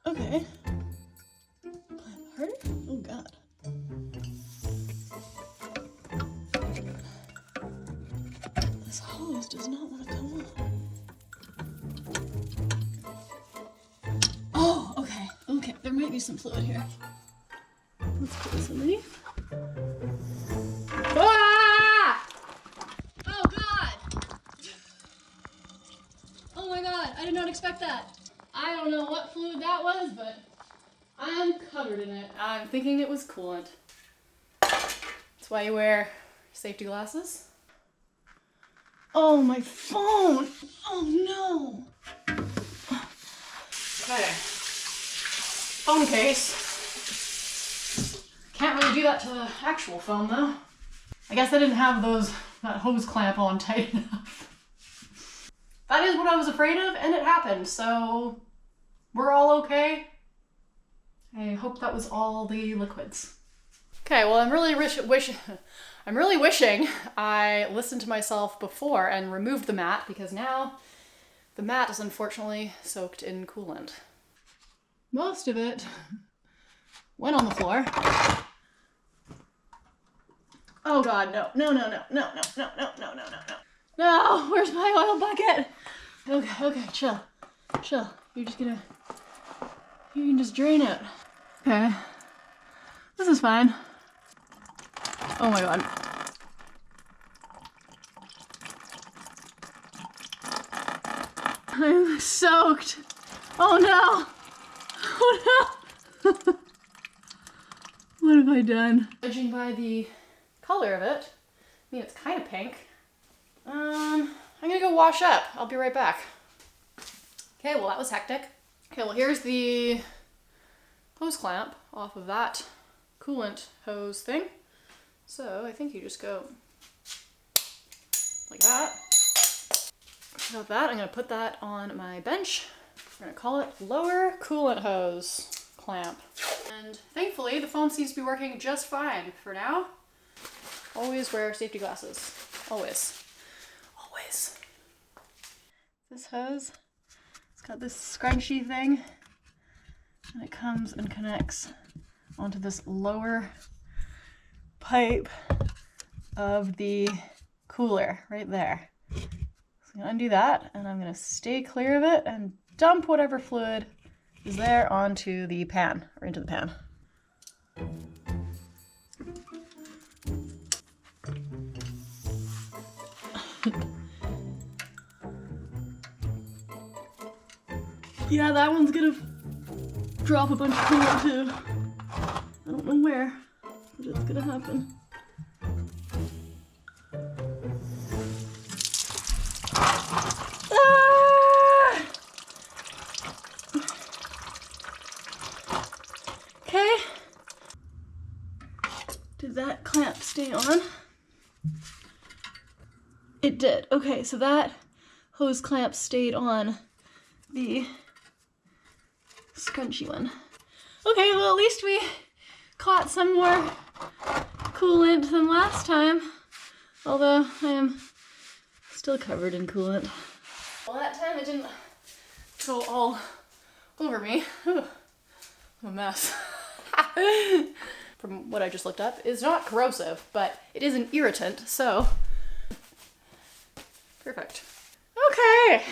Okay. Clamp harder? Oh god. does not want to come off. Oh, okay, okay. There might be some fluid here. Let's put this underneath. Ah! Oh God! Oh my God, I did not expect that. I don't know what fluid that was, but I'm covered in it. I'm thinking it was coolant. That's why you wear safety glasses. Oh, my phone! Oh no! Okay. Phone case. Can't really do that to the actual phone though. I guess I didn't have that hose clamp on tight enough. That is what I was afraid of, and it happened, so we're all okay. I hope that was all the liquids. Okay, well I'm really wishing I listened to myself before and removed the mat, because now the mat is unfortunately soaked in coolant. Most of it went on the floor. Oh God, no, no, no, no, no, no, no, no, no, no, no, no. No, where's my oil bucket? Okay, okay, chill, chill. You can just drain it. Okay, this is fine. Oh my God. I'm soaked. Oh no. Oh no. What have I done? Judging by the color of it, I mean, it's kind of pink. I'm gonna go wash up. I'll be right back. Okay, well that was hectic. Okay, well here's the hose clamp off of that coolant hose thing. So I think you just go like that. Got that. I'm gonna put that on my bench. We're gonna call it lower coolant hose clamp. And thankfully the phone seems to be working just fine for now. Always wear safety glasses. Always. Always. This hose, it's got this scrunchy thing, and it comes and connects onto this lower pipe of the cooler right there. So I'm gonna undo that, and I'm gonna stay clear of it and dump whatever fluid is there onto the pan, or into the pan. Yeah, that one's gonna drop a bunch of coolant too. I don't know where, but it's gonna happen. Ah! Okay. Did that clamp stay on? It did. Okay, so that hose clamp stayed on the scrunchy one. Okay, well at least we caught some more coolant than last time, although I am still covered in coolant. Well, that time it didn't go all over me. I'm a mess. From what I just looked up, is not corrosive, but it is an irritant, so perfect. Okay.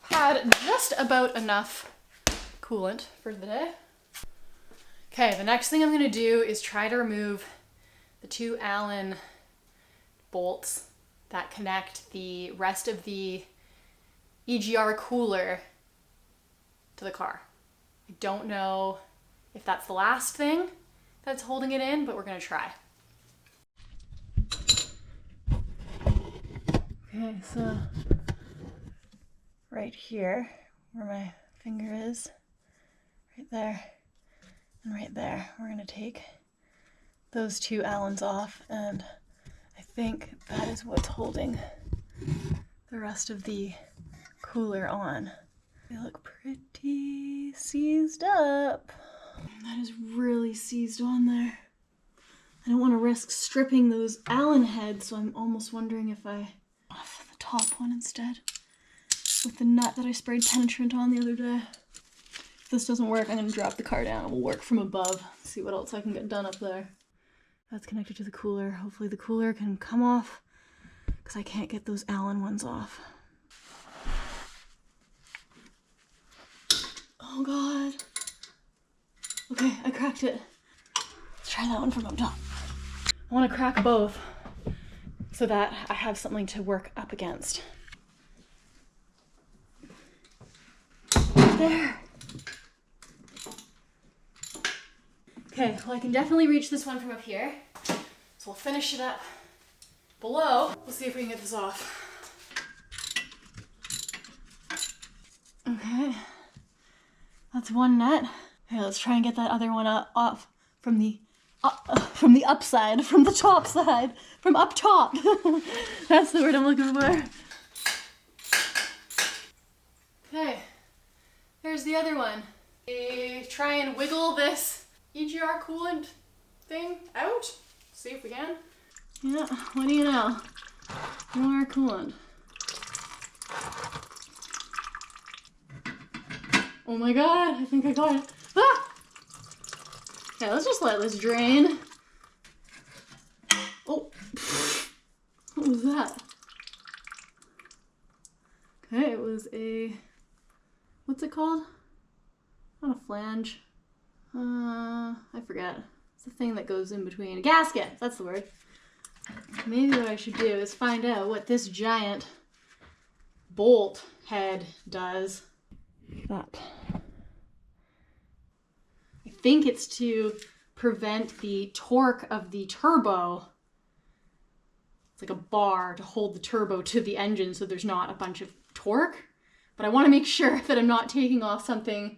Had just about enough coolant for the day. Okay, the next thing I'm gonna do is try to remove the 2 Allen bolts that connect the rest of the EGR cooler to the car. I don't know if that's the last thing that's holding it in, but we're gonna try. Okay, so right here, where my finger is, right there, and right there, we're gonna take those 2 Allens off, and I think that is what's holding the rest of the cooler on. They look pretty seized up. That is really seized on there. I don't want to risk stripping those Allen heads, so I'm almost wondering if I off the top one instead, with the nut that I sprayed penetrant on the other day. If this doesn't work, I'm going to drop the car down and we'll work from above, see what else I can get done up there. That's connected to the cooler. Hopefully the cooler can come because I can't get those Allen ones off. Oh God. Okay, I cracked it. Let's try that one from up top. I want to crack both so that I have something to work up against. There. Okay, well I can definitely reach this one from up here. So we'll finish it up below. We'll see if we can get this off. Okay, that's one nut. Okay, let's try and get that other one off from the upside, from the top side, from up top. That's the word I'm looking for. Okay, there's the other one. Try and wiggle this EGR coolant thing out. See if we can. Yeah, what do you know? More coolant. Oh my God, I think I got it. Ah! Okay, let's just let this drain. Oh, what was that? Okay, it was a, what's it called? Not a flange. I forget. It's the thing that goes in between. A gasket, that's the word. Maybe what I should do is find out what this giant bolt head does. That. I think it's to prevent the torque of the turbo. It's like a bar to hold the turbo to the engine so there's not a bunch of torque. But I want to make sure that I'm not taking off something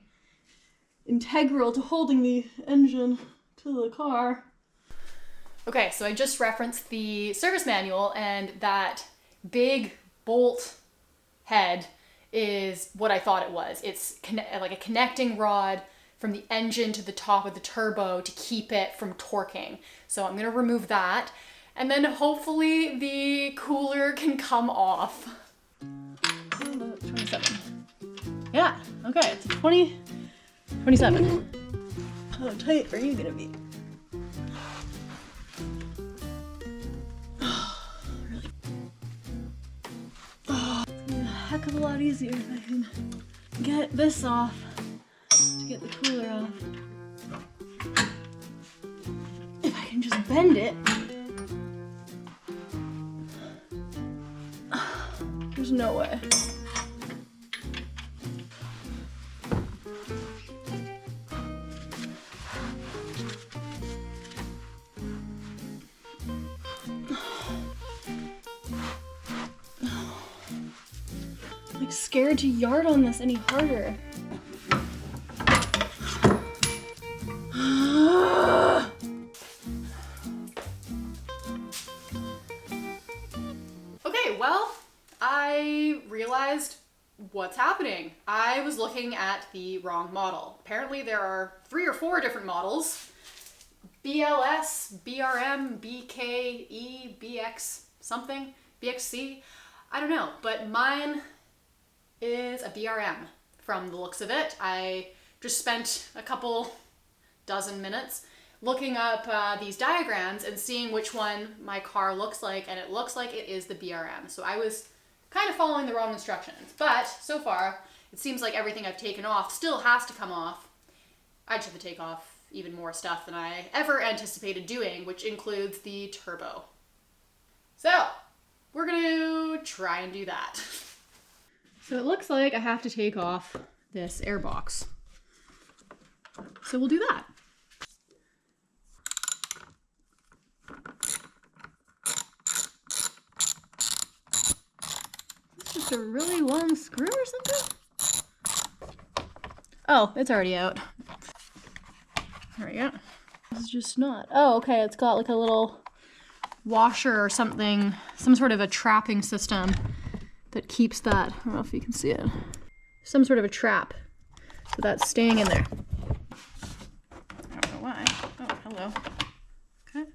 integral to holding the engine to the car. Okay, so I just referenced the service manual, and that big bolt head is what I thought it was. It's like a connecting rod from the engine to the top of the turbo to keep it from torquing. So I'm gonna remove that, and then hopefully the cooler can come off. 27. Yeah, okay, it's 27. How tight are you gonna be? Really? Oh, it's gonna be a heck of a lot easier if I can get this off to get the cooler off. If I can just bend it. There's no way. I'm scared to yard on this any harder. Okay, well, I realized what's happening. I was looking at the wrong model. Apparently there are 3 or 4 different models. BLS, BRM, BKE, BX something, BXC. I don't know, but mine is a BRM from the looks of it. I just spent a couple dozen minutes looking up these diagrams and seeing which one my car looks like, and it looks like it is the BRM. So I was kind of following the wrong instructions, but so far it seems like everything I've taken off still has to come off. I just have to take off even more stuff than I ever anticipated doing, which includes the turbo. So we're gonna try and do that. So it looks like I have to take off this airbox. So we'll do that. Is this just a really long screw or something? Oh, it's already out. There we go. This is just not. Oh, okay, it's got like a little washer or something, some sort of a trapping system that keeps that. I don't know if you can see it. Some sort of a trap. So that's staying in there. I don't know why. Oh, hello. Okay.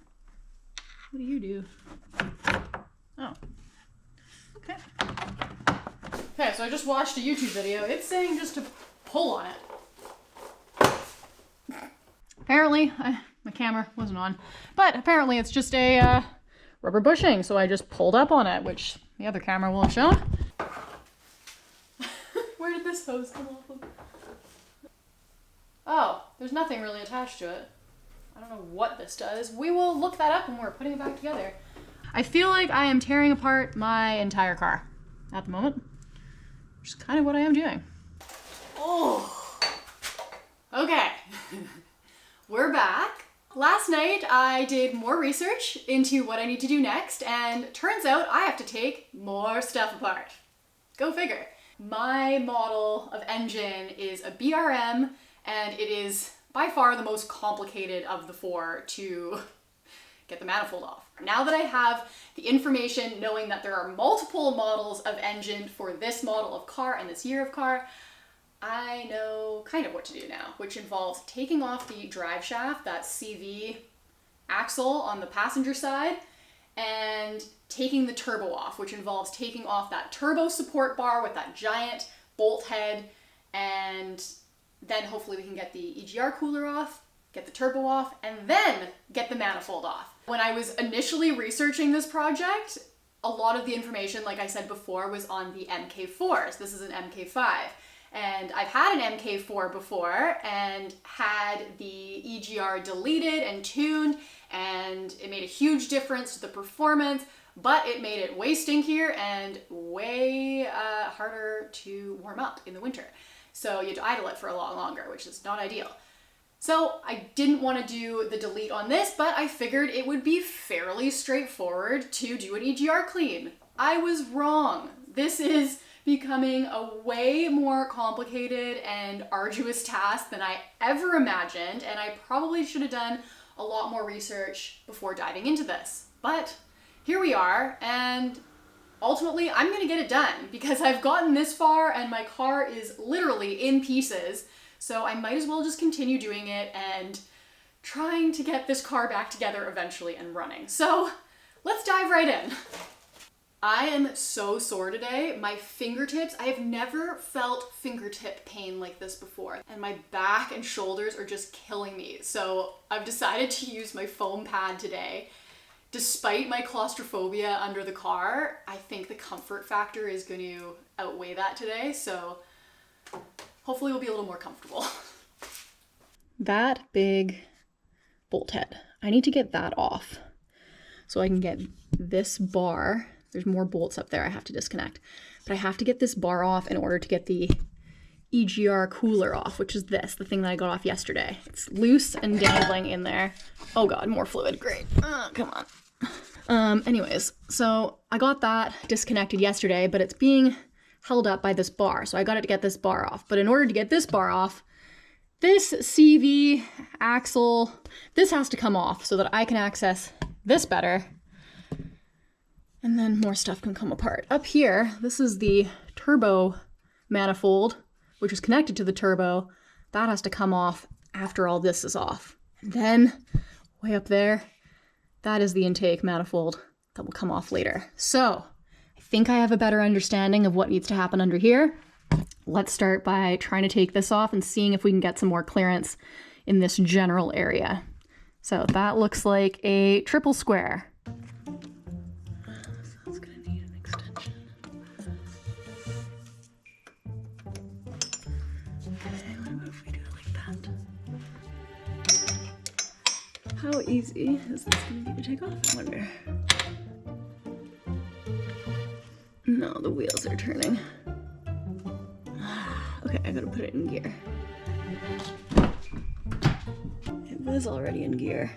What do you do? Oh. Okay. Okay, so I just watched a YouTube video. It's saying just to pull on it. Apparently, my camera wasn't on, but apparently it's just a rubber bushing. So I just pulled up on it, which the other camera won't show. Where did this hose come off of? Oh, there's nothing really attached to it. I don't know what this does. We will look that up when we're putting it back together. I feel like I am tearing apart my entire car at the moment, which is kind of what I am doing. Oh, okay. We're back. Last night I did more research into what I need to do next, and turns out I have to take more stuff apart. Go figure. My model of engine is a BRM, and it is by far the most complicated of the four to get the manifold off. Now that I have the information, knowing that there are multiple models of engine for this model of car and this year of car, I know kind of what to do now, which involves taking off the drive shaft, that CV axle on the passenger side, and taking the turbo off, which involves taking off that turbo support bar with that giant bolt head, and then hopefully we can get the EGR cooler off, get the turbo off, and then get the manifold off. When I was initially researching this project, a lot of the information, like I said before, was on the MK4s. This is an MK5. And I've had an MK4 before and had the EGR deleted and tuned, and it made a huge difference to the performance, but it made it way stinkier and way harder to warm up in the winter. So you had to idle it for a lot longer, which is not ideal. So I didn't want to do the delete on this, but I figured it would be fairly straightforward to do an EGR clean. I was wrong. This is becoming a way more complicated and arduous task than I ever imagined, and I probably should have done a lot more research before diving into this. But here we are, and ultimately I'm gonna get it done because I've gotten this far and my car is literally in pieces, so I might as well just continue doing it and trying to get this car back together eventually and running. So let's dive right in. I am so sore today. My fingertips, I have never felt fingertip pain like this before, and my back and shoulders are just killing me. So I've decided to use my foam pad today. Despite my claustrophobia under the car, I think the comfort factor is going to outweigh that today, so hopefully we'll be a little more comfortable. That big bolt head, I need to get that off so I can get this bar. There's more bolts up there I have to disconnect, but I have to get this bar off in order to get the EGR cooler off, which is this, the thing that I got off yesterday. It's loose and dangling in there. Oh God, more fluid, great. Come on. Anyways, so I got that disconnected yesterday, but it's being held up by this bar. So I got it to get this bar off. But in order to get this bar off, this CV axle, this has to come off so that I can access this better. And then more stuff can come apart. Up here, this is the turbo manifold, which is connected to the turbo. That has to come off after all this is off. And then way up there, that is the intake manifold that will come off later. So I think I have a better understanding of what needs to happen under here. Let's start by trying to take this off and seeing if we can get some more clearance in this general area. So that looks like a triple square. How easy is this going to be to take off, I wonder? No, the wheels are turning. Okay, I gotta put it in gear. It was already in gear.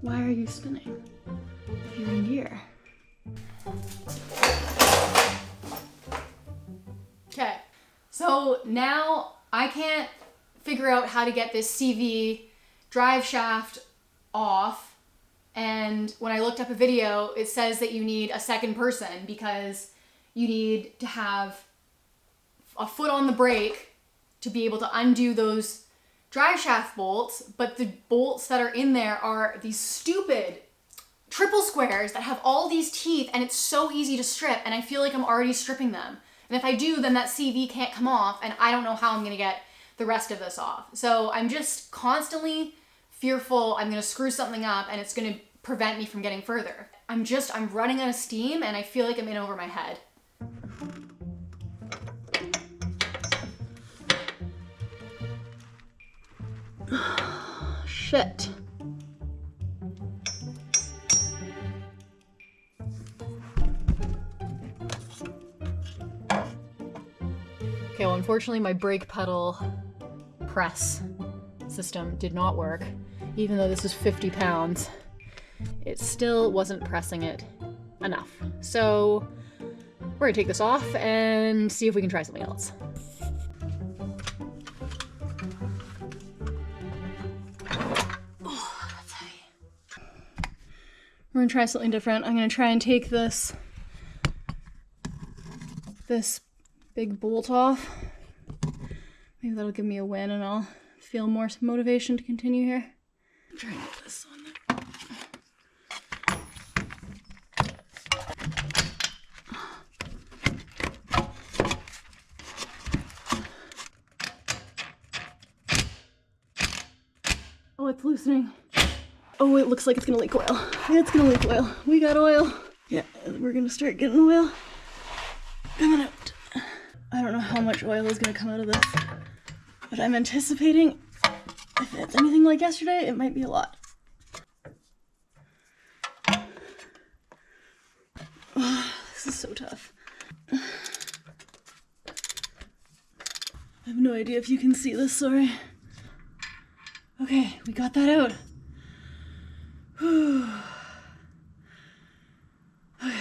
Why are you spinning if you're in gear? Okay, so now I can't figure out how to get this CV drive shaft off, and when I looked up a video, it says that you need a second person because you need to have a foot on the brake to be able to undo those drive shaft bolts, but the bolts that are in there are these stupid triple squares that have all these teeth, and it's so easy to strip, and I feel like I'm already stripping them. And if I do, then that CV can't come off, and I don't know how I'm gonna get the rest of this off. So I'm just constantly fearful I'm gonna screw something up and it's gonna prevent me from getting further. I'm running out of steam and I feel like I'm in over my head. Shit. Okay, well, unfortunately my brake pedal press system did not work. Even though this was 50 pounds, it still wasn't pressing it enough. So we're gonna take this off and see if we can try something else. Oh, that's heavy. We're gonna try something different. I'm gonna try and take this big bolt off. Maybe that'll give me a win and I'll feel more motivation to continue here. I'm trying to get this on there. Oh, it's loosening. Oh, it looks like it's gonna leak oil. It's gonna leak oil. We got oil. Yeah, we're gonna start getting oil coming out. I don't know how much oil is gonna come out of this, but I'm anticipating if it's anything like yesterday, it might be a lot. Oh, this is so tough. I have no idea if you can see this, sorry. Okay, we got that out. Whew. Okay.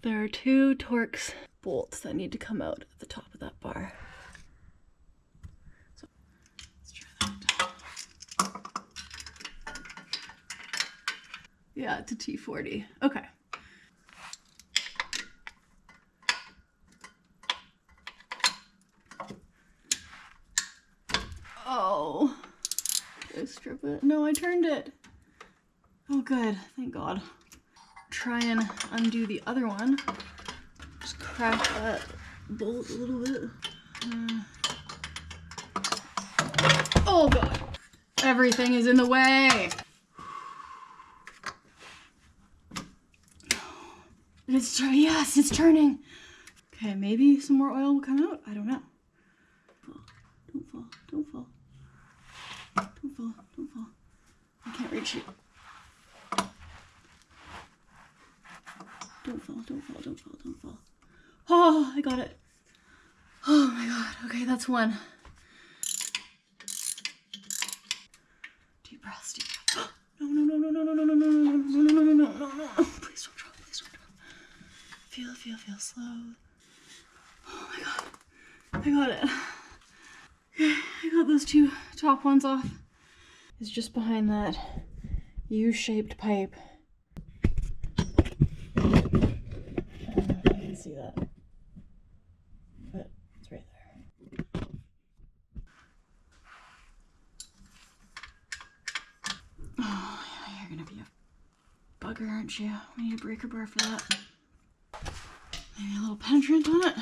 There are 2 Torx bolts that need to come out at the top of that bar. So let's try that. Yeah, it's a T40. Okay. Oh, did I strip it? No, I turned it. Oh, good. Thank God. Try and undo the other one. Just crack that bolt a little bit. Oh God. Everything is in the way. Yes, it's turning. Okay, maybe some more oil will come out. I don't know. Don't fall. Don't fall. Don't fall. Don't fall. I can't reach you. Don't fall, don't fall, don't fall, don't fall. Oh, I got it. Oh my God. Okay, that's one. Deep breaths, deep breaths. No, no, no, no, no, no, no, no, no, no, no, no, no, no, no, no. Please don't drop, please don't drop. Feel slow. Oh my God. I got it. Okay, I got those 2 top ones off. It's just behind that U-shaped pipe. See that, but it's right there. Oh yeah, you're gonna be a bugger, aren't you? We need a breaker bar for that. Maybe a little penetrant on it.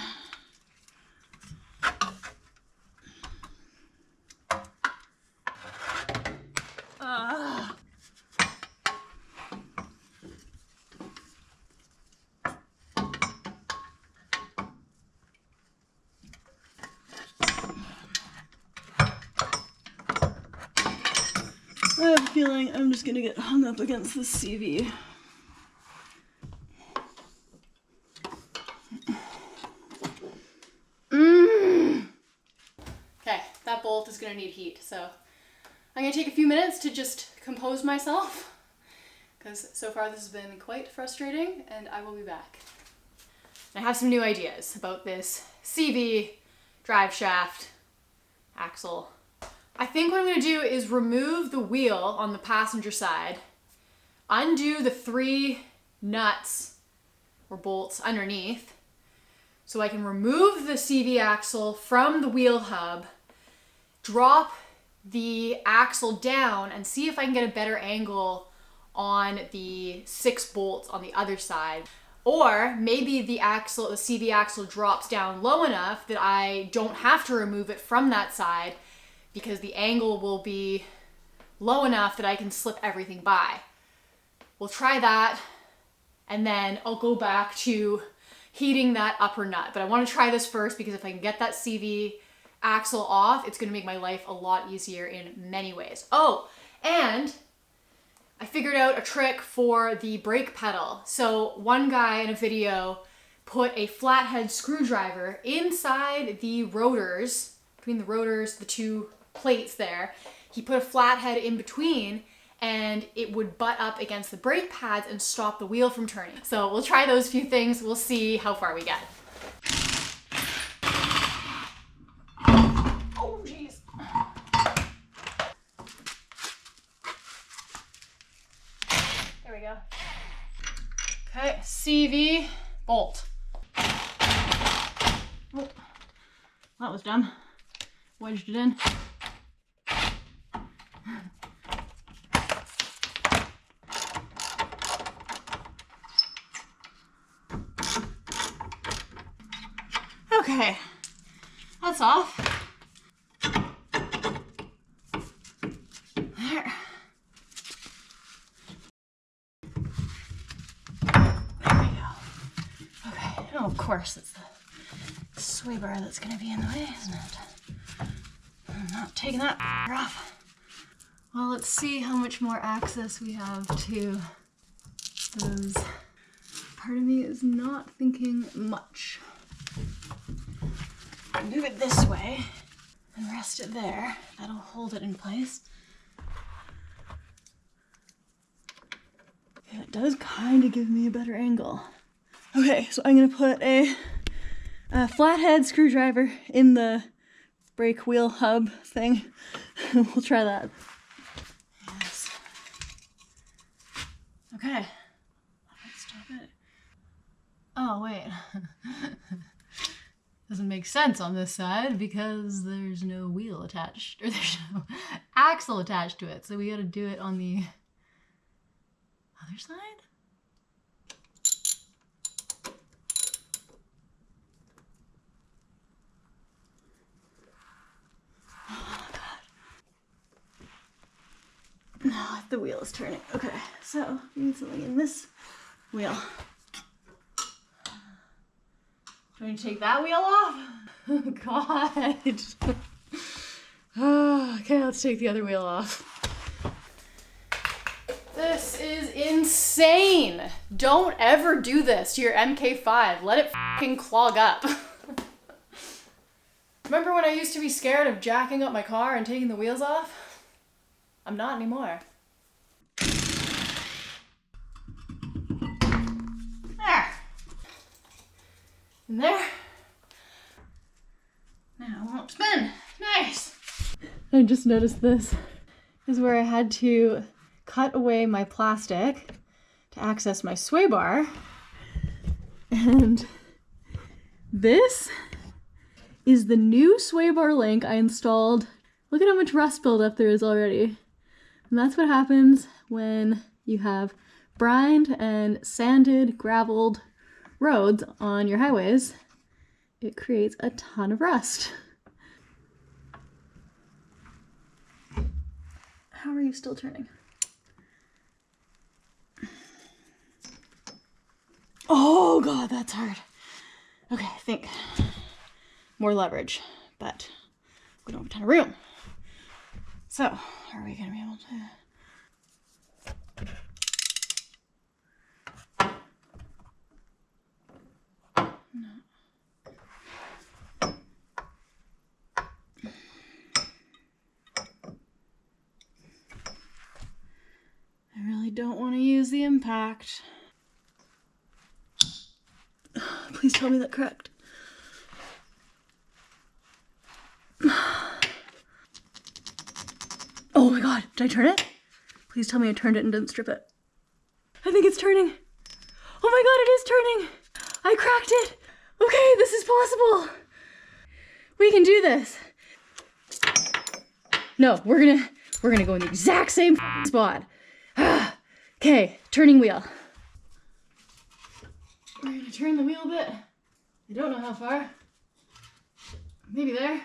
I have a feeling I'm just gonna get hung up against this CV. Okay, that bolt is gonna need heat, so I'm gonna take a few minutes to just compose myself, because so far this has been quite frustrating, and I will be back. I have some new ideas about this CV, drive shaft, axle. I think what I'm gonna do is remove the wheel on the passenger side, undo the 3 nuts or bolts underneath, so I can remove the CV axle from the wheel hub, drop the axle down and see if I can get a better angle on the 6 bolts on the other side. Or maybe the CV axle drops down low enough that I don't have to remove it from that side, because the angle will be low enough that I can slip everything by. We'll try that, and then I'll go back to heating that upper nut. But I want to try this first because if I can get that CV axle off, it's going to make my life a lot easier in many ways. Oh, and I figured out a trick for the brake pedal. So one guy in a video put a flathead screwdriver inside the rotors, between the rotors, the two plates there. He put a flathead in between, and it would butt up against the brake pads and stop the wheel from turning. So we'll try those few things. We'll see how far we get. Oh, jeez. There we go. Okay, CV, bolt. Oh, that was dumb. Wedged it in. Okay, that's off. There. There we go. Okay, oh, of course, it's the sway bar that's gonna be in the way, isn't it? I'm not taking that off. Well, let's see how much more access we have to those. Part of me is not thinking much. Move it this way and rest it there. That'll hold it in place. Yeah, it does kind of give me a better angle. Okay, so I'm gonna put a flathead screwdriver in the brake wheel hub thing. We'll try that. Yes. Okay. Let's stop it. Oh, wait. Doesn't make sense on this side because there's no wheel attached, or there's no axle attached to it. So we gotta do it on the other side? Oh God. No, the wheel is turning. Okay, so we need something in this wheel. Do I need to take that wheel off? Oh, God. Oh, okay, let's take the other wheel off. This is insane. Don't ever do this to your MK5. Let it fucking clog up. Remember when I used to be scared of jacking up my car and taking the wheels off? I'm not anymore. There. In there. Now it won't spin. Nice. I just noticed this is where I had to cut away my plastic to access my sway bar. And this is the new sway bar link I installed. Look at how much rust buildup there is already. And that's what happens when you have brined and sanded, graveled roads on your highways. It creates a ton of rust. How are you still turning? Oh God, that's hard. Okay, I think more leverage, but we don't have a ton of room. So, are we gonna be able to? I really don't want to use the impact. Please tell me that cracked. Oh my God, did I turn it? Please tell me I turned it and didn't strip it. I think it's turning. Oh my God, it is turning. I cracked it. Okay, this is possible. We can do this. No, we're gonna go in the exact same spot. Okay, turning wheel. We're gonna turn the wheel a bit. I don't know how far. Maybe there.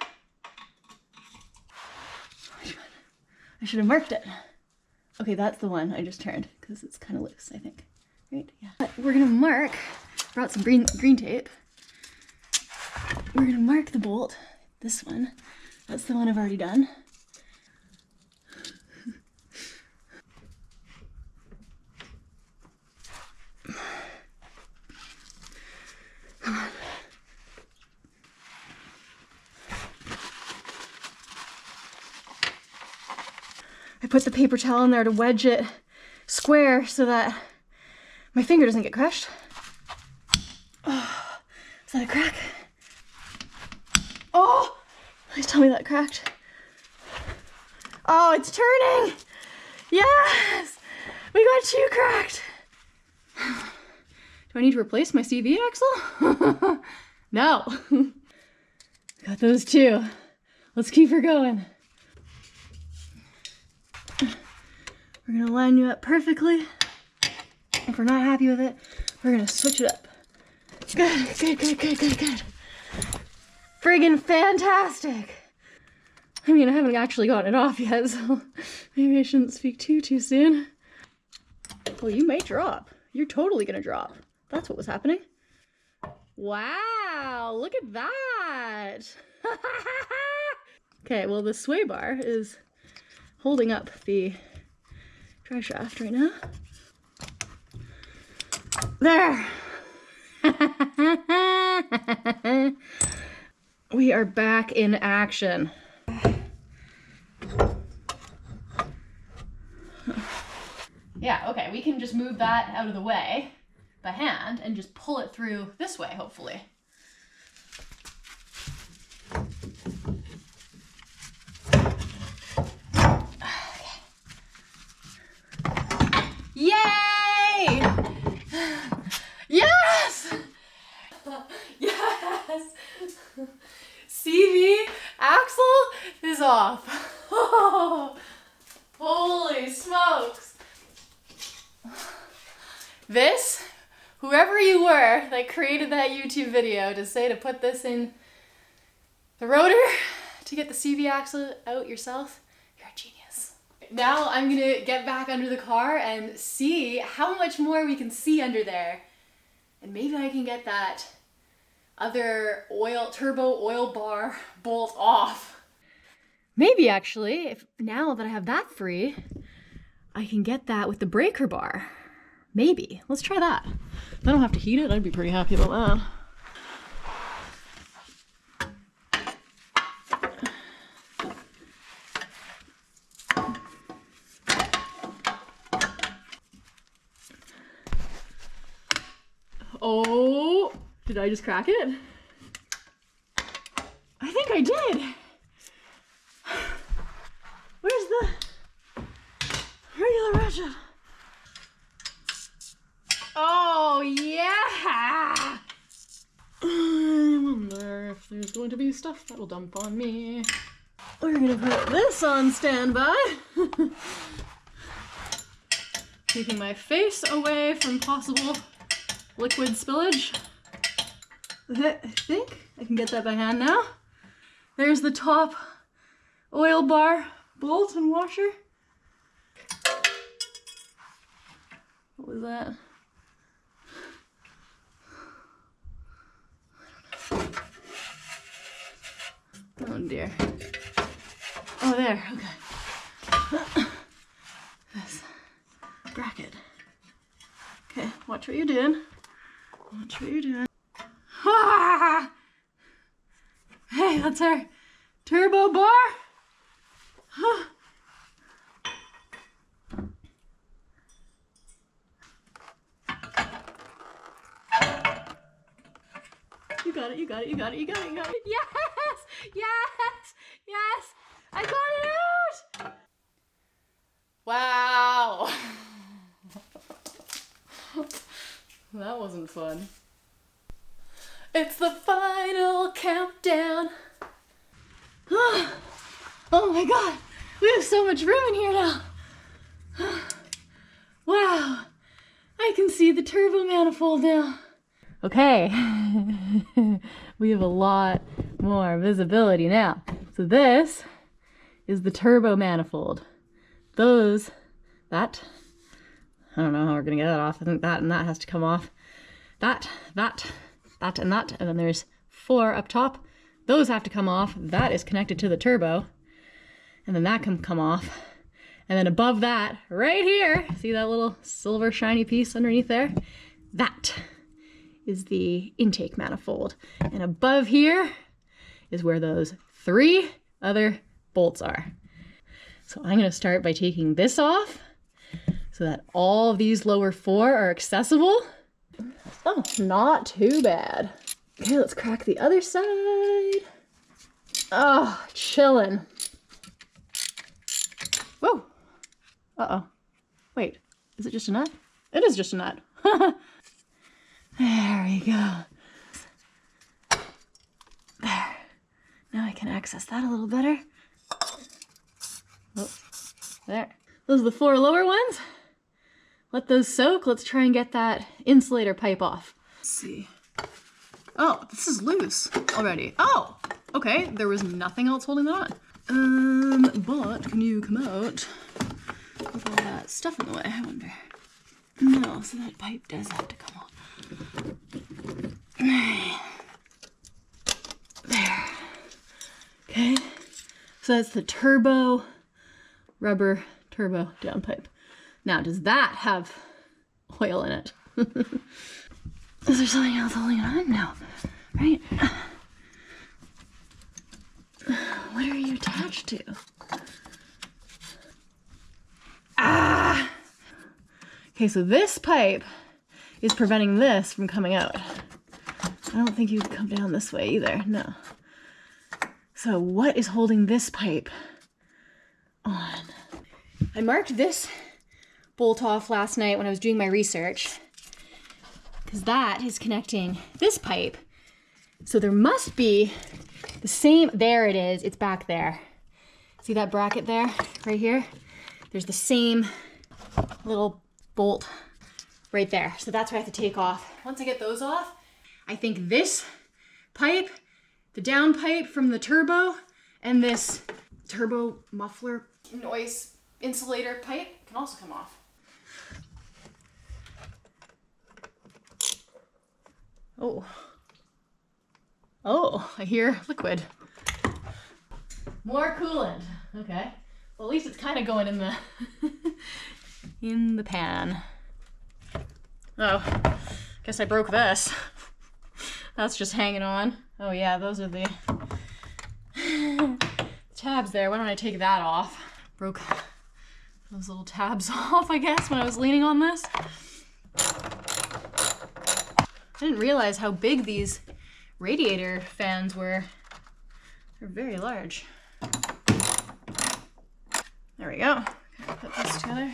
I should have marked it. Okay, that's the one I just turned because it's kind of loose, I think. Right? Yeah. But we're gonna mark, brought some green tape. We're gonna mark the bolt, this one. That's the one I've already done. Come on. I put the paper towel in there to wedge it square so that my finger doesn't get crushed. Oh, is that a crack? Oh, please tell me that cracked. Oh, it's turning. Yes, we got 2 cracked. Do I need to replace my CV axle? No. Got those 2. Let's keep her going. We're gonna line you up perfectly. If we're not happy with it, we're gonna switch it up. Good. Friggin' fantastic. I mean, I haven't actually gotten it off yet, so maybe I shouldn't speak too soon. Well, you may drop. You're totally gonna drop. That's what was happening. Wow, look at that. Okay, well, the sway bar is holding up the dry shaft right now. There. We are back in action. Yeah, okay, we can just move that out of the way by hand and just pull it through this way, hopefully. Yay! Yes! Yes! CV axle is off. Oh, holy smokes. This, whoever you were that created that YouTube video to say to put this in the rotor to get the CV axle out yourself, you're a genius. Now I'm gonna get back under the car and see how much more we can see under there. And maybe I can get that other turbo oil bar bolt off. Maybe actually, if now that I have that free, I can get that with the breaker bar. Maybe. Let's try that. If I don't have to heat it, I'd be pretty happy about that. Oh, did I just crack it? I think I did. Where's the regular ratchet? Oh, yeah! I wonder if there's going to be stuff that'll dump on me. We're gonna put this on standby. Keeping my face away from possible liquid spillage. I think I can get that by hand now. There's the top oil bar bolt and washer. What was that? Oh dear. Oh, there, okay. This bracket. Okay, watch what you're doing. Watch what you're doing. Ah! Hey, that's our turbo bar. Huh. You got it, you got it, you got it, you got it, you got it. Yes! Yes! Yes! I got it out! Wow! That wasn't fun. It's the final countdown. Oh my god, we have so much room in here now. Wow, I can see the turbo manifold now. Okay, we have a lot more visibility now. So this is the turbo manifold. those, that, I don't know how we're gonna get that off. I think that and that has to come off. That, and that, and then there's 4 up top. Those have to come off. That is connected to the turbo, and then that can come off. And then above that, right here, see that little silver shiny piece underneath there? That is the intake manifold. And above here is where those 3 other bolts are. So I'm gonna start by taking this off so that all of these lower 4 are accessible. Oh, not too bad. Okay, let's crack the other side. Oh, chillin'. Whoa. Uh-oh. Wait, is it just a nut? It is just a nut. There we go. There. Now I can access that a little better. Oh, there. Those are the 4 lower ones. Let those soak. Let's try and get that insulator pipe off. Let's see. Oh, this is loose already. Oh, okay. There was nothing else holding that on. But can you come out with all that stuff in the way, I wonder? No, so that pipe does have to come off. There. Okay. So that's the turbo, rubber turbo downpipe. Now, does that have oil in it? Is there something else holding it on? No. Right? What are you attached to? Ah! Okay, so this pipe is preventing this from coming out. I don't think you can come down this way either, no. So what is holding this pipe on? I marked this bolt off last night when I was doing my research, because that is connecting this pipe. So there must be the same, there it is, it's back there. See that bracket there, right here? There's the same little bolt right there. So that's what I have to take off. Once I get those off, I think this pipe, the downpipe from the turbo, and this turbo muffler noise insulator pipe can also come off. Oh. Oh, I hear liquid. More coolant. Okay. Well, at least it's kind of going in the in the pan. Oh, guess I broke this. That's just hanging on. Oh yeah, those are the tabs there. Why don't I take that off? Broke those little tabs off, I guess, when I was leaning on this. I didn't realize how big these radiator fans were. They're very large. There we go. Put this together.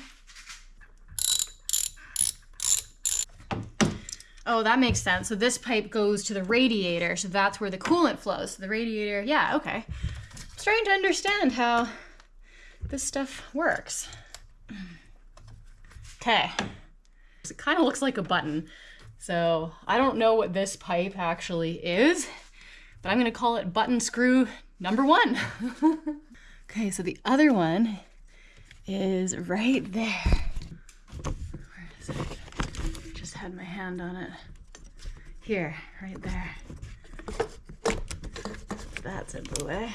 Oh, that makes sense. So this pipe goes to the radiator, so that's where the coolant flows. So the radiator, yeah, okay. I'm starting to understand how this stuff works. Okay. It kind of looks like a button. So I don't know what this pipe actually is, but I'm gonna call it button screw number 1. Okay, so the other one is right there. Where is it? Just had my hand on it. Here, right there. That's in the way.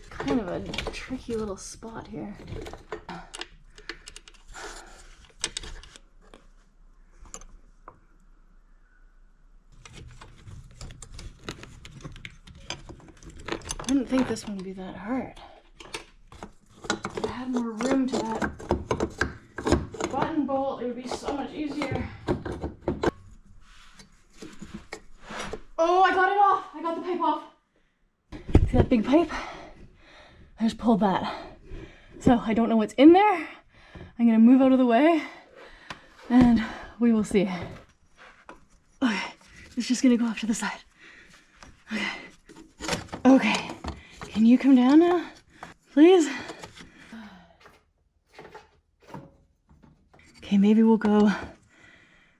Kind of a tricky little spot here. I didn't think this one would be that hard. If I had more room to that button bolt, it would be so much easier. Oh, I got it off! I got the pipe off. See that big pipe? I just pulled that. So I don't know what's in there. I'm gonna move out of the way and we will see. Okay, it's just gonna go off to the side. Okay. Okay, can you come down now, please? Okay, maybe we'll go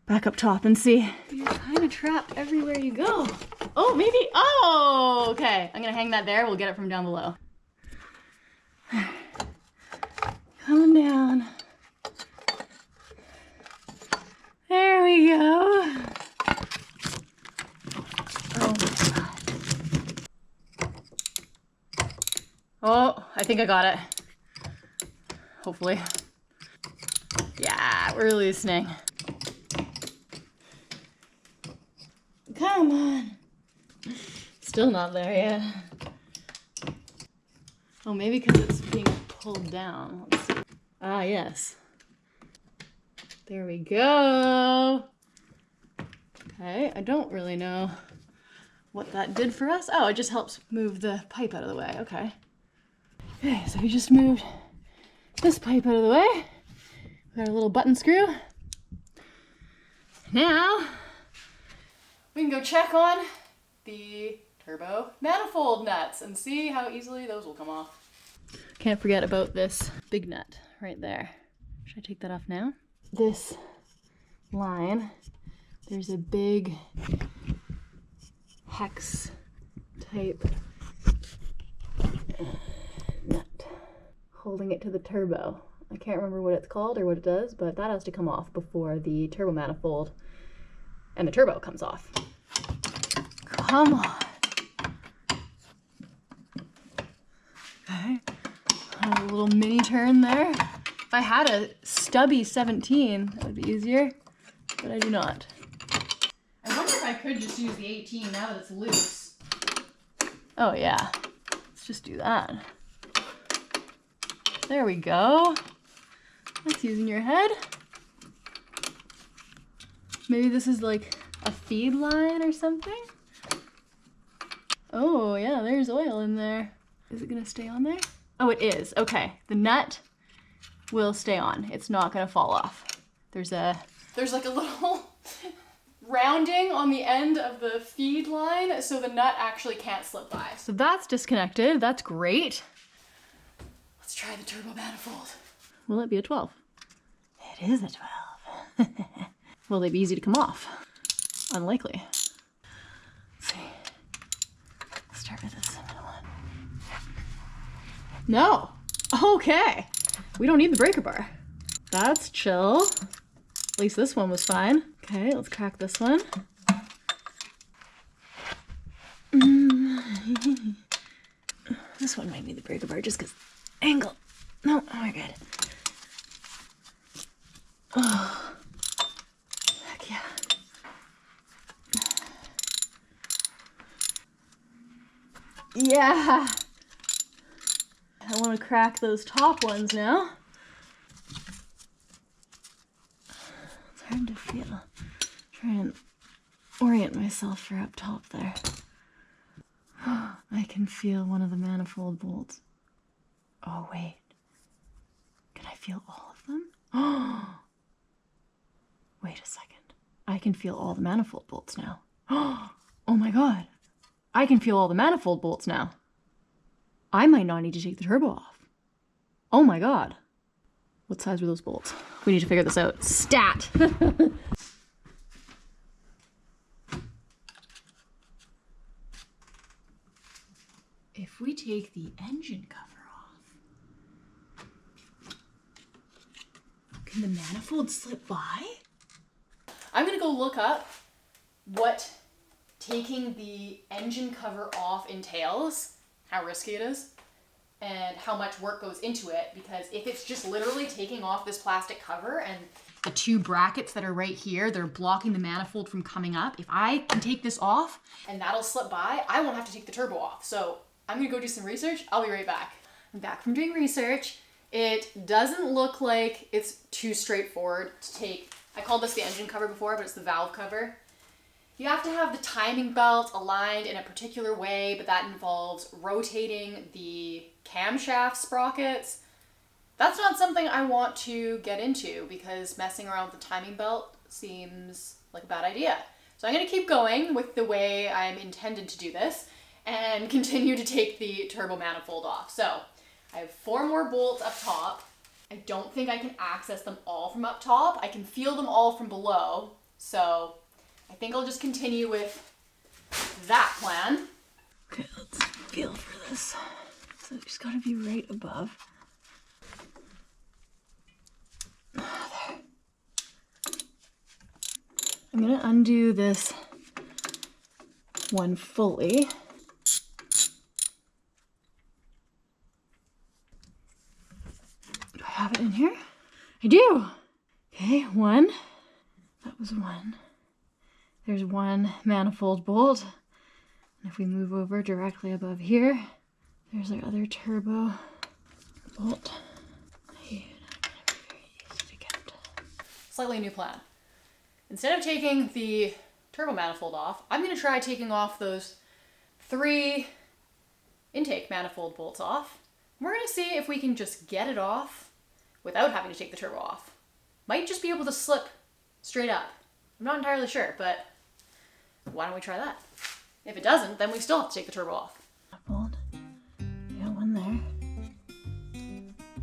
back up top and see. You're kind of trapped everywhere you go. Oh, maybe, oh, okay. I'm gonna hang that there, we'll get it from down below. Coming down. There we go. Oh my God. Oh, I think I got it. Hopefully. Yeah, we're loosening. Come on. Still not there yet. Oh, maybe because it's being pulled down. Let's see. Ah, yes. There we go. Okay, I don't really know what that did for us. Oh, it just helps move the pipe out of the way. Okay. Okay, so we just moved this pipe out of the way. We got a little button screw. Now, we can go check on the turbo manifold nuts and see how easily those will come off. Can't forget about this big nut right there. Should I take that off now? This line, there's a big hex type nut holding it to the turbo. I can't remember what it's called or what it does, but that has to come off before the turbo manifold and the turbo comes off. Come on. Okay, a little mini turn there. If I had a stubby 17, that would be easier, but I do not. I wonder if I could just use the 18 now that it's loose. Oh yeah, let's just do that. There we go. That's using your head. Maybe this is like a feed line or something? Oh yeah, there's oil in there. Is it gonna stay on there? Oh, it is. Okay, the nut will stay on. It's not gonna fall off. There's like a little rounding on the end of the feed line, so the nut actually can't slip by. So that's disconnected. That's great. Let's try the turbo manifold. Will it be a 12? It is a 12. Will they be easy to come off? Unlikely. Let's see. Let's start with this middle one. No. Okay. We don't need the breaker bar. That's chill. At least this one was fine. Okay, let's crack this one. This one might need the breaker bar just because angle. No, oh my god. Oh, heck yeah. Yeah. I want to crack those top ones now. It's hard to feel. Try and orient myself for up top there. I can feel one of the manifold bolts. Oh wait. Can I feel all of them? Oh. Wait a second. I can feel all the manifold bolts now. Oh my god. I can feel all the manifold bolts now. I might not need to take the turbo off. Oh my god. What size were those bolts? We need to figure this out. Stat! If we take the engine cover off, can the manifold slip by? I'm gonna go look up what taking the engine cover off entails, how risky it is, and how much work goes into it, because if it's just literally taking off this plastic cover and the two brackets that are right here, they're blocking the manifold from coming up. If I can take this off and that'll slip by, I won't have to take the turbo off. So I'm gonna go do some research. I'll be right back. I'm back from doing research. It doesn't look like it's too straightforward to take. I called this the engine cover before, but it's the valve cover. You have to have the timing belt aligned in a particular way, but that involves rotating the camshaft sprockets. That's not something I want to get into because messing around with the timing belt seems like a bad idea. So I'm gonna keep going with the way I'm intended to do this and continue to take the turbo manifold off. So I have 4 more bolts up top. I don't think I can access them all from up top. I can feel them all from below. So I think I'll just continue with that plan. Okay, let's feel for this. So it's gotta be right above. I'm gonna undo this one fully. Do I have it in here? I do. Okay, one. That was one. There's one manifold bolt. And if we move over directly above here, there's our other turbo bolt. Hey, not gonna be very easy to get. Slightly new plan. Instead of taking the turbo manifold off, I'm going to try taking off those 3 intake manifold bolts off. We're going to see if we can just get it off without having to take the turbo off. Might just be able to slip straight up. I'm not entirely sure, but why don't we try that? If it doesn't, then we still have to take the turbo off. Bolt. We got one there.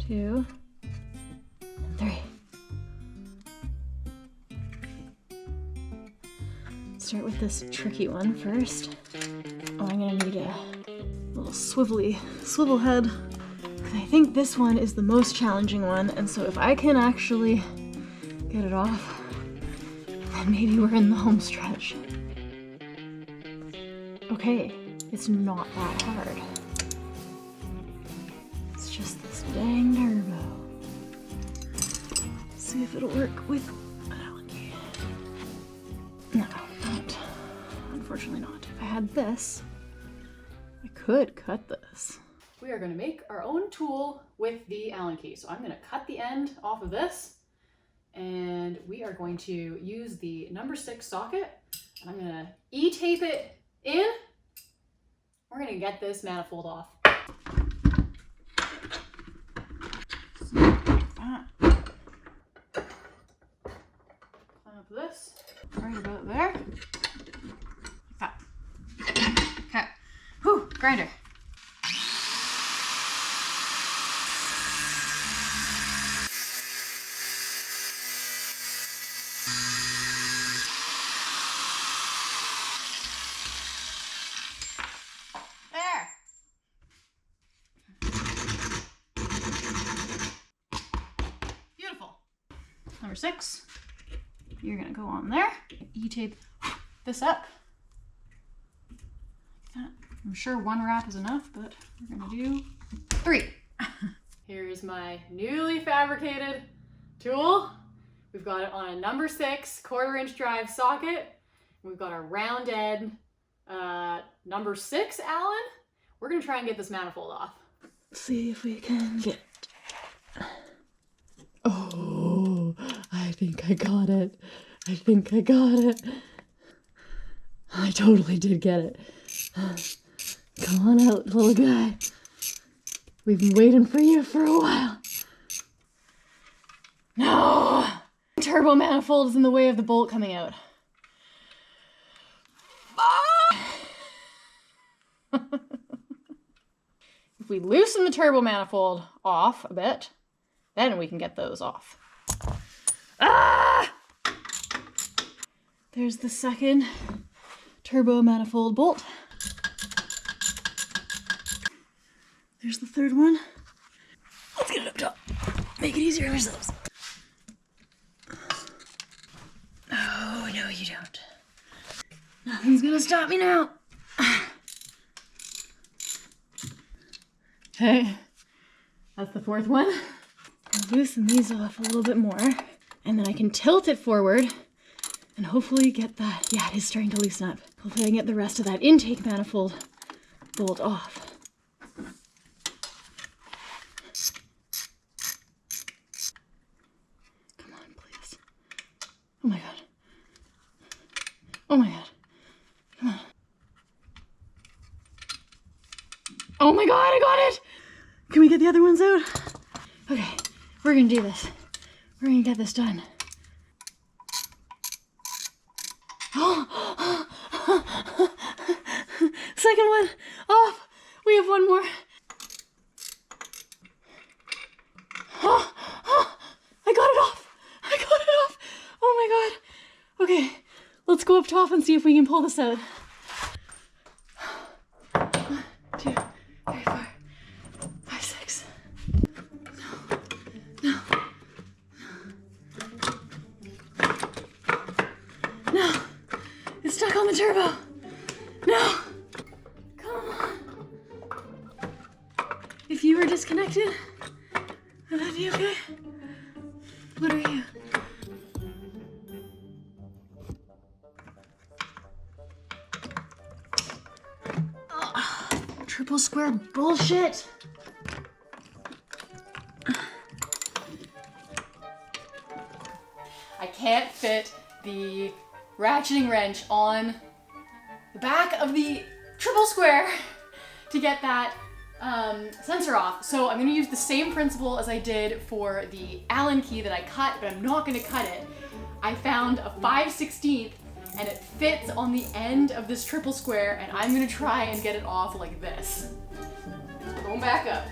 2 and 3. Start with this tricky one first. Oh, I'm gonna need a little swivel head. Because I think this one is the most challenging one, and so if I can actually get it off, then maybe we're in the home stretch. Okay, it's not that hard. It's just this dang turbo. Let's see if it'll work with an Allen key. No. Unfortunately not. If I had this, I could cut this. We are going to make our own tool with the Allen key. So I'm going to cut the end off of this, and we are going to use the number 6 socket, and I'm going to E-tape it in. We're going to get this manifold off. Clamp this right about there. Okay. Whew, grinder. There. Beautiful. Number 6. You're gonna go on there. E-tape this up. I'm sure 1 wrap is enough, but we're gonna do 3. Here's my newly fabricated tool. We've got it on a number 6 1/4" drive socket. We've got a rounded number 6 Allen. We're gonna try and get this manifold off. See if we can get it. Oh, I think I got it. I think I got it. I totally did get it. Come on out, little guy. We've been waiting for you for a while. No! Turbo manifold is in the way of the bolt coming out. If we loosen the turbo manifold off a bit, then we can get those off. Ah! There's the second turbo manifold bolt. There's the third one. Let's get it up top. Make it easier on ourselves. Oh, no, you don't. Nothing's gonna stop me now. Okay, that's the 4th one. I'll loosen these off a little bit more, and then I can tilt it forward and hopefully get that. Yeah, it is starting to loosen up. Hopefully I can get the rest of that intake manifold bolt off. Come on, please. Oh my god. Oh my god. Come on. Oh my god, I got it! Can we get the other ones out? Okay, we're gonna do this. We're gonna get this done. Oh! Second one off. We have one more. Oh, I got it off. I got it off. Oh my god. Okay, let's go up top and see if we can pull this out. 1, 2, 3, 4, 5, 6. No. No. turbo. No. Come on. If you were disconnected, would that be okay? What are you? Oh, triple square bullshit. I can't fit the ratcheting wrench on the back of the triple square to get that sensor off. So I'm gonna use the same principle as I did for the Allen key that I cut, but I'm not gonna cut it. I found a 5/16 and it fits on the end of this triple square, and I'm gonna try and get it off like this. Going back up.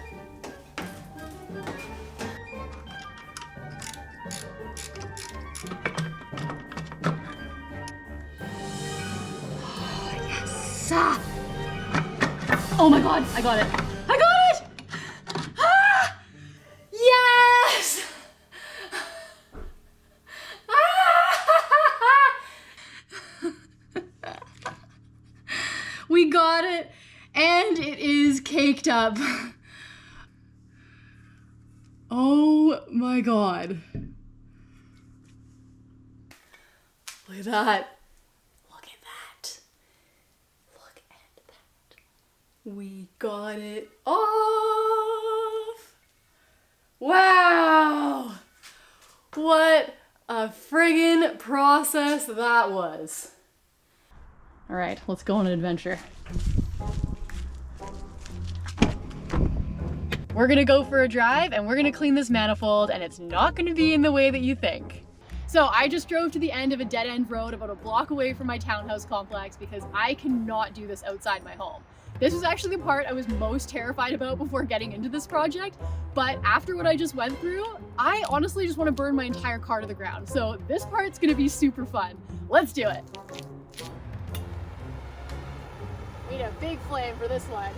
Oh my god, I got it. I got it! Ah! Yes! Ah! We got it, and it is caked up. Oh my god. Look at that. We got it off! Wow! What a friggin' process that was. All right, let's go on an adventure. We're gonna go for a drive and we're gonna clean this manifold, and it's not gonna be in the way that you think. So I just drove to the end of a dead-end road about a block away from my townhouse complex because I cannot do this outside my home. This was actually the part I was most terrified about before getting into this project, but after what I just went through, I honestly just want to burn my entire car to the ground. So this part's gonna be super fun. Let's do it. We need a big flame for this one.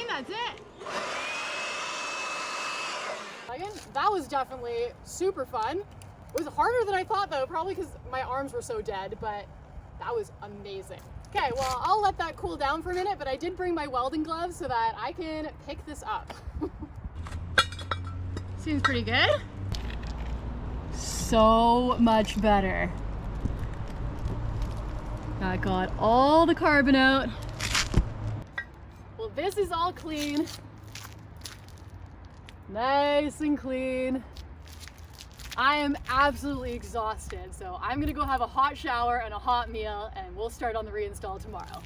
That's it. Again, that was definitely super fun. It was harder than I thought though, probably because my arms were so dead, but that was amazing. Okay, well, I'll let that cool down for a minute, but I did bring my welding gloves so that I can pick this up. Seems pretty good. So much better. I got all the carbon out. Well, this is all clean. Nice and clean. I am absolutely exhausted, so I'm gonna go have a hot shower and a hot meal, and we'll start on the reinstall tomorrow.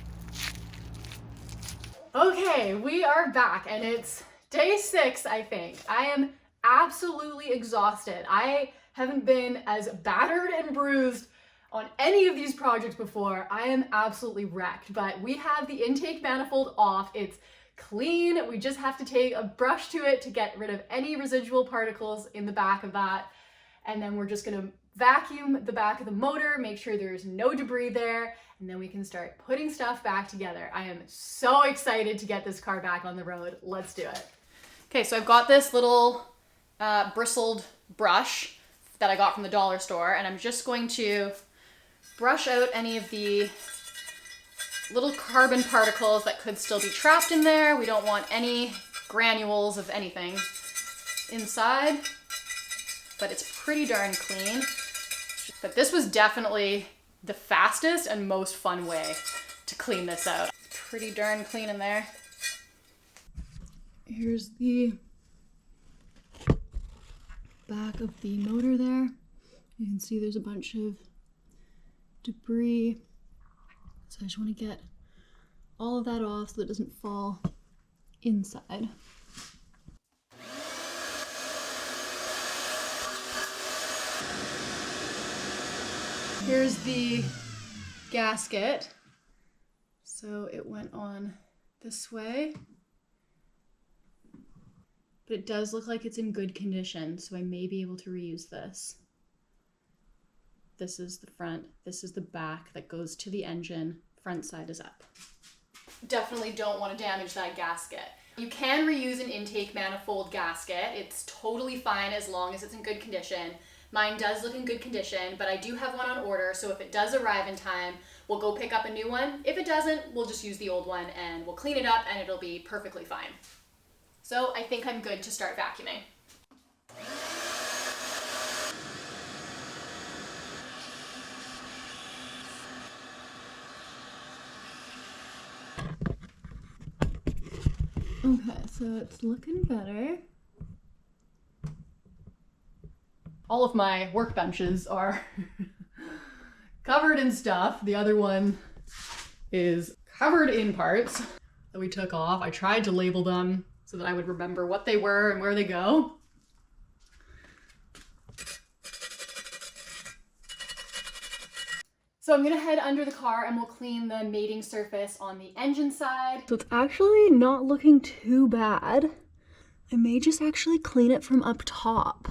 Okay, we are back, and it's day 6, I think. I am absolutely exhausted. I haven't been as battered and bruised on any of these projects before. I am absolutely wrecked, but we have the intake manifold off. It's clean. We just have to take a brush to it to get rid of any residual particles in the back of that. And then we're just gonna vacuum the back of the motor, make sure there's no debris there, and then we can start putting stuff back together. I am so excited to get this car back on the road. Let's do it. Okay, so I've got this little bristled brush that I got from the dollar store, and I'm just going to brush out any of the little carbon particles that could still be trapped in there. We don't want any granules of anything inside, but it's pretty darn clean. But this was definitely the fastest and most fun way to clean this out. Pretty darn clean in there. Here's the back of the motor there. You can see there's a bunch of debris. So I just want to get all of that off so that it doesn't fall inside. Here's the gasket. So it went on this way. But it does look like it's in good condition, so I may be able to reuse this. This is the front, this is the back that goes to the engine. Front side is up. Definitely don't want to damage that gasket. You can reuse an intake manifold gasket. It's totally fine as long as it's in good condition. Mine does look in good condition, but I do have one on order, so if it does arrive in time, we'll go pick up a new one. If it doesn't, we'll just use the old one and we'll clean it up and it'll be perfectly fine. So I think I'm good to start vacuuming. Okay, so it's looking better. All of my workbenches are covered in stuff. The other one is covered in parts that we took off. I tried to label them so that I would remember what they were and where they go. So I'm gonna head under the car and we'll clean the mating surface on the engine side. So it's actually not looking too bad. I may just actually clean it from up top.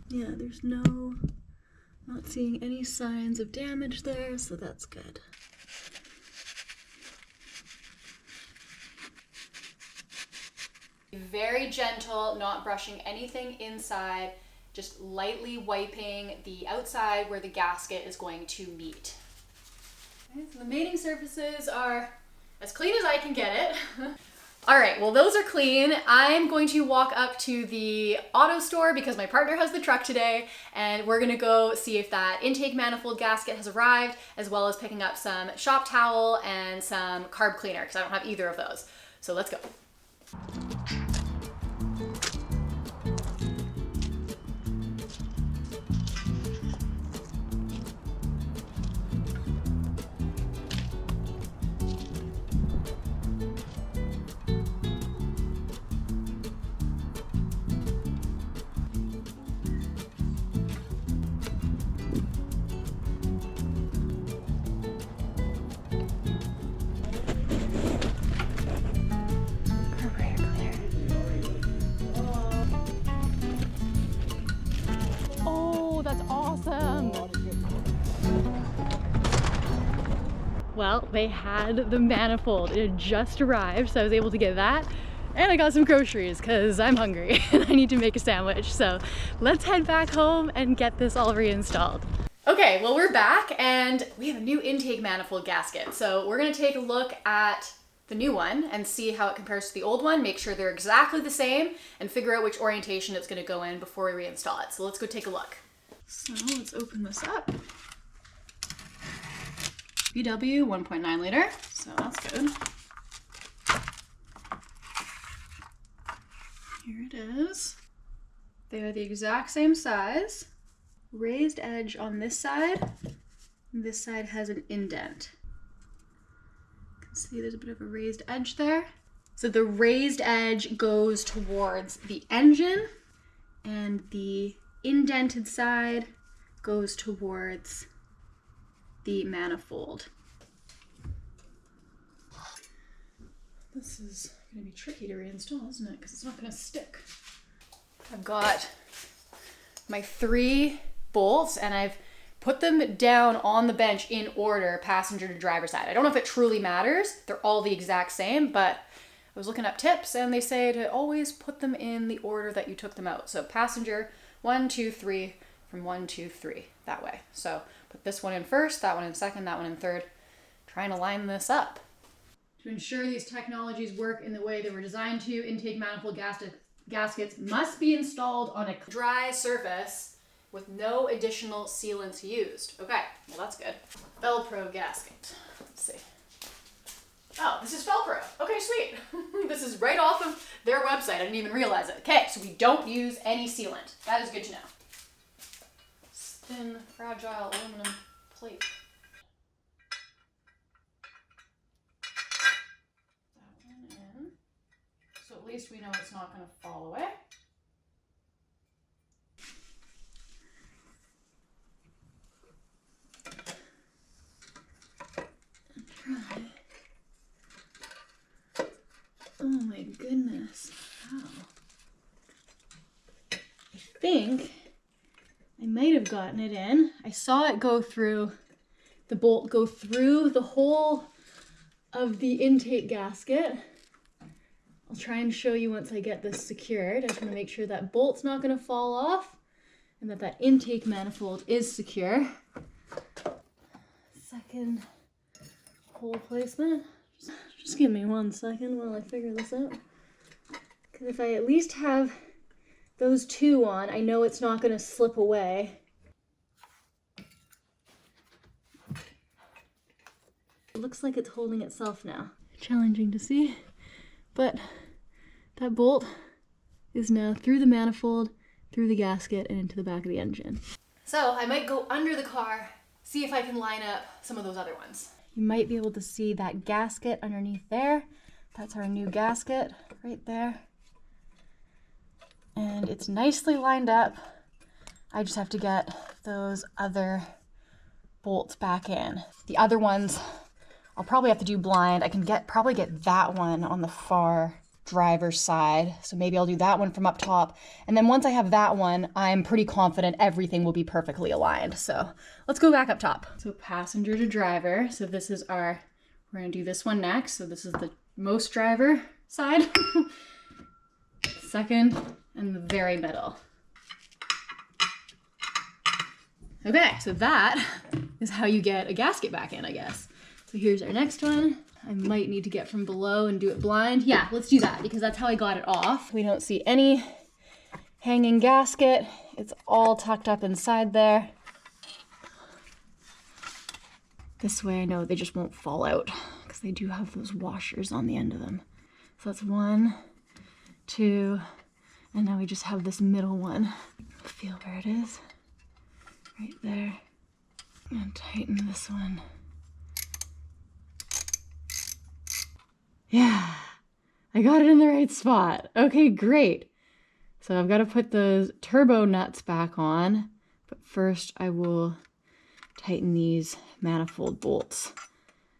Yeah, there's not seeing any signs of damage there, so that's good. Very gentle, not brushing anything inside, just lightly wiping the outside where the gasket is going to meet. Okay, so the mating surfaces are as clean as I can get it. All right, well, those are clean. I'm going to walk up to the auto store because my partner has the truck today, and we're gonna go see if that intake manifold gasket has arrived, as well as picking up some shop towel and some carb cleaner because I don't have either of those. So let's go. Well, they had the manifold. It had just arrived, so I was able to get that. And I got some groceries because I'm hungry and I need to make a sandwich. So let's head back home and get this all reinstalled. Okay, well, we're back and we have a new intake manifold gasket. So we're gonna take a look at the new one and see how it compares to the old one, make sure they're exactly the same, and figure out which orientation it's gonna go in before we reinstall it. So let's go take a look. So let's open this up. VW 1.9 liter, so that's good. Here it is. They are the exact same size. Raised edge on this side. This side has an indent. You can see there's a bit of a raised edge there. So the raised edge goes towards the engine, and the indented side goes towards the manifold. This is going to be tricky to reinstall, isn't it? Because it's not going to stick. I've got my 3 bolts and I've put them down on the bench in order, passenger to driver side. I don't know if it truly matters. They're all the exact same, but I was looking up tips and they say to always put them in the order that you took them out. So passenger 1, 2, 3, from 1, 2, 3, that way. So put this one in first, that one in second, that one in third. Trying to line this up. To ensure these technologies work in the way they were designed to, intake manifold gaskets must be installed on a dry surface with no additional sealants used. Okay, well that's good. Velcro gasket. Let's see. Oh, this is Velcro. Okay, sweet. This is right off of their website. I didn't even realize it. Okay, so we don't use any sealant. That is good to know. Thin, fragile aluminum plate. That one in. least we know it's not going to fall away. Oh my goodness. Wow. I think I might have gotten it in. I saw it go through, the bolt go through the hole of the intake gasket. I'll try and show you once I get this secured. I just want to make sure that bolt's not going to fall off and that that intake manifold is secure. Second hole placement. Just give me 1 second while I figure this out. Because if I at least have those two on, I know it's not going to slip away. It looks like it's holding itself now. Challenging to see, but that bolt is now through the manifold, through the gasket, and into the back of the engine. So I might go under the car, see if I can line up some of those other ones. You might be able to see that gasket underneath there. That's our new gasket right there. And it's nicely lined up. I just have to get those other bolts back in. The other ones, I'll probably have to do blind. I can probably get that one on the far driver's side. So maybe I'll do that one from up top. And then once I have that one, I'm pretty confident everything will be perfectly aligned. So let's go back up top. So passenger to driver. So this is we're gonna do this one next. So this is the most driver side. Second, and the very middle. Okay, so that is how you get a gasket back in, I guess. So here's our next one. I might need to get from below and do it blind. Yeah, let's do that because that's how I got it off. We don't see any hanging gasket. It's all tucked up inside there. This way I know they just won't fall out because they do have those washers on the end of them. So that's 1, 2, and now we just have this middle one. Feel where it is. Right there. And tighten this one. Yeah, I got it in the right spot. Okay, great. So I've got to put those turbo nuts back on, but first I will tighten these manifold bolts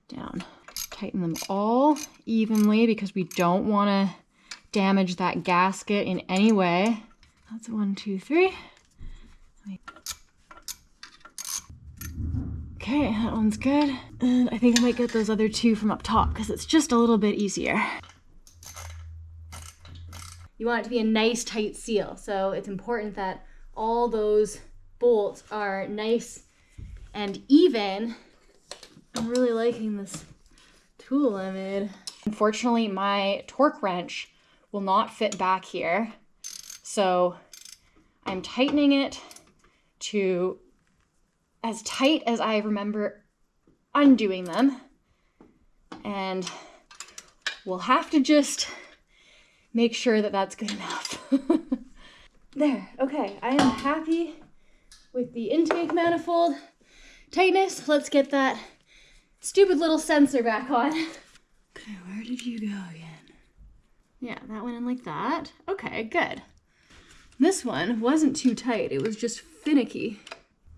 down. Tighten them all evenly because we don't want to damage that gasket in any way. That's 1, 2, 3. Okay, that one's good. And I think I might get those other two from up top because it's just a little bit easier. You want it to be a nice tight seal, so it's important that all those bolts are nice and even. I'm really liking this tool I made. Unfortunately, my torque wrench will not fit back here, so I'm tightening it to as tight as I remember undoing them, and we'll have to just make sure that that's good enough. There, okay, I am happy with the intake manifold tightness. Let's get that stupid little sensor back on. Okay, where did you go again? Yeah, that went in like that. Okay, good. This one wasn't too tight, it was just finicky.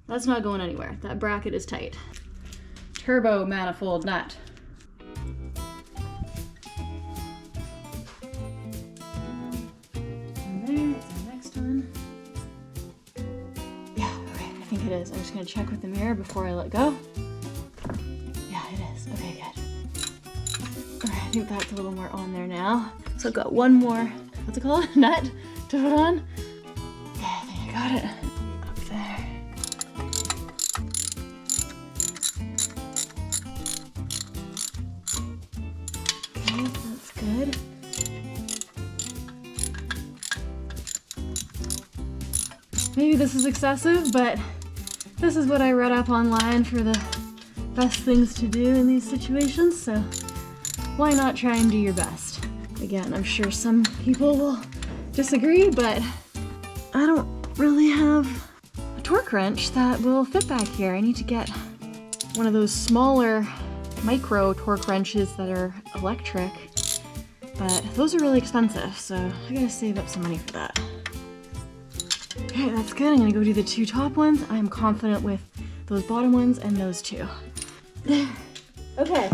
That's not going anywhere. That bracket is tight. Turbo manifold nut. And there, that's the next one. Yeah, okay, I think it is. I'm just gonna check with the mirror before I let go. Yeah, it is. Okay, good. Okay, I think that's a little more on there now. So I've got one more, what's it called? Nut to put on. Yeah, I think I got it. Up there. That's good. Maybe this is excessive, but this is what I read up online for the best things to do in these situations, so why not try and do your best? Again, I'm sure some people will disagree, but I don't really have a torque wrench that will fit back here. I need to get one of those smaller micro torque wrenches that are electric but those are really expensive, so I gotta save up some money for that. Okay, that's good. I'm gonna go do the 2 top ones. I'm confident with those bottom ones and those 2. Okay,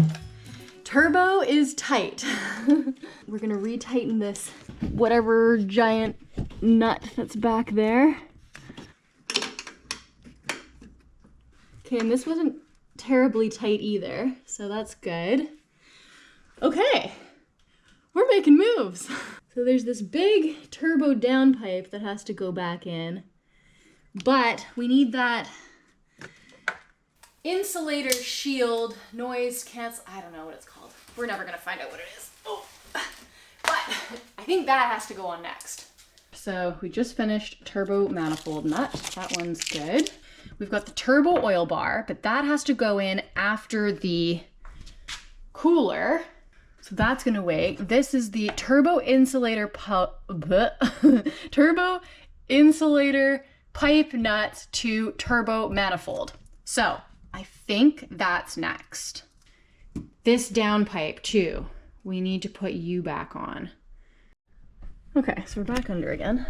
turbo is tight. We're gonna retighten this whatever giant nut that's back there. Okay, and this wasn't terribly tight either, so that's good. Okay, we're making moves. So there's this big turbo downpipe that has to go back in, but we need that insulator shield noise cancel. I don't know what it's called. We're never gonna find out what it is. Oh. But I think that has to go on next. So we just finished turbo manifold nut. That one's good. We've got the turbo oil bar, but that has to go in after the cooler. So that's gonna wait. This is the turbo insulator turbo insulator pipe nut to turbo manifold. So I think that's next. This downpipe too. We need to put you back on. Okay, so we're back under again.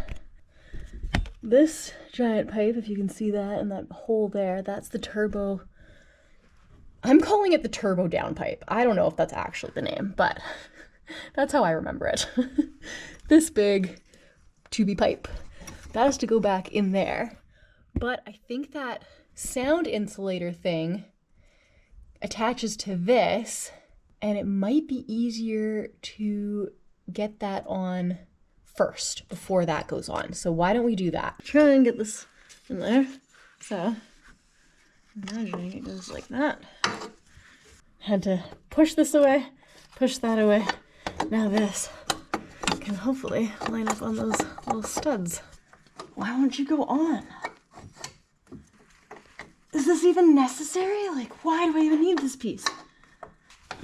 This giant pipe, if you can see that and that hole there, that's the turbo. I'm calling it the turbo downpipe. I don't know if that's actually the name, but that's how I remember it. This big tubey pipe. That has to go back in there. But I think that sound insulator thing attaches to this, and it might be easier to get that on first before that goes on. So why don't we do that? Try and get this in there. So, imagining it goes like that. Had to push this away, push that away. Now this can hopefully line up on those little studs. Why won't you go on? Is this even necessary? Like, why do I even need this piece?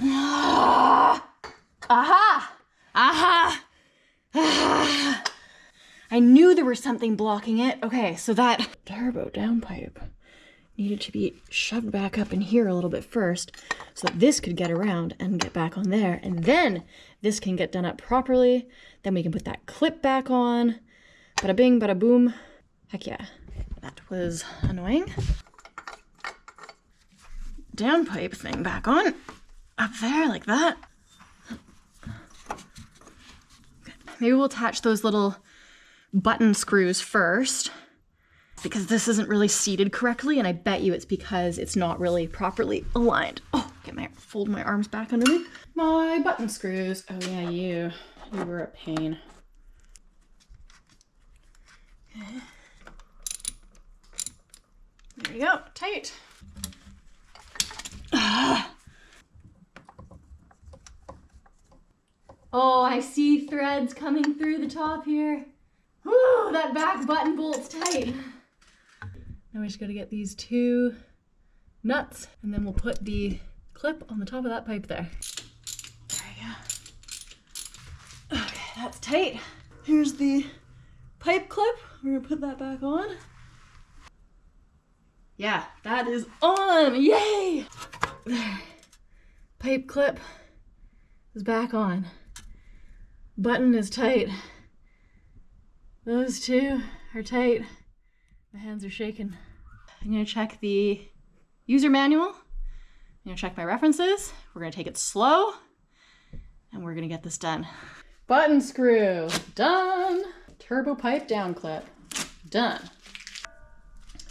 Aha! Aha! Aha! I knew there was something blocking it. Okay, so that turbo downpipe needed to be shoved back up in here a little bit first so that this could get around and get back on there. And then this can get done up properly. Then we can put that clip back on. Bada bing, bada boom. Heck yeah. That was annoying. Downpipe thing back on. Up there like that. Maybe we'll attach those little button screws first because this isn't really seated correctly, and I bet you it's because it's not really properly aligned. Oh, fold my arms back under me. My button screws. Oh yeah, you were a pain. Okay. There you go, tight. Oh, I see threads coming through the top here. Whew, that back button bolt's tight. Now we just gotta get these 2 nuts, and then we'll put the clip on the top of that pipe there. There you go. Okay, that's tight. Here's the pipe clip. We're gonna put that back on. Yeah, that is on, yay! There. Pipe clip is back on. Button is tight. Those 2 are tight. My hands are shaking. I'm gonna check the user manual. I'm gonna check my references. We're gonna take it slow, and we're gonna get this done. Button screw, done. Turbo pipe down clip, done.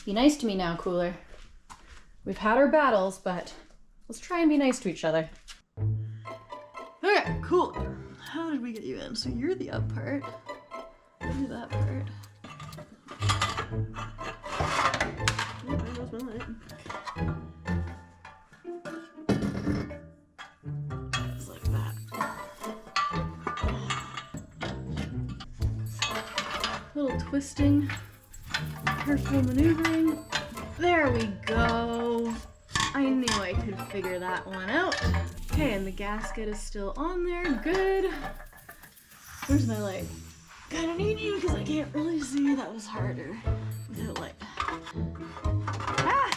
Be nice to me now, Cooler. We've had our battles, but let's try and be nice to each other. Okay, cool. How did we get you in? So you're the up part. I'll do that part. Oh, there goes my light. Just like that. Little twisting, careful maneuvering. There we go. I knew I could figure that one out. Okay, and the gasket is still on there. Good. Where's my light? Kinda need you because I can't really see. That was harder without light. Ah!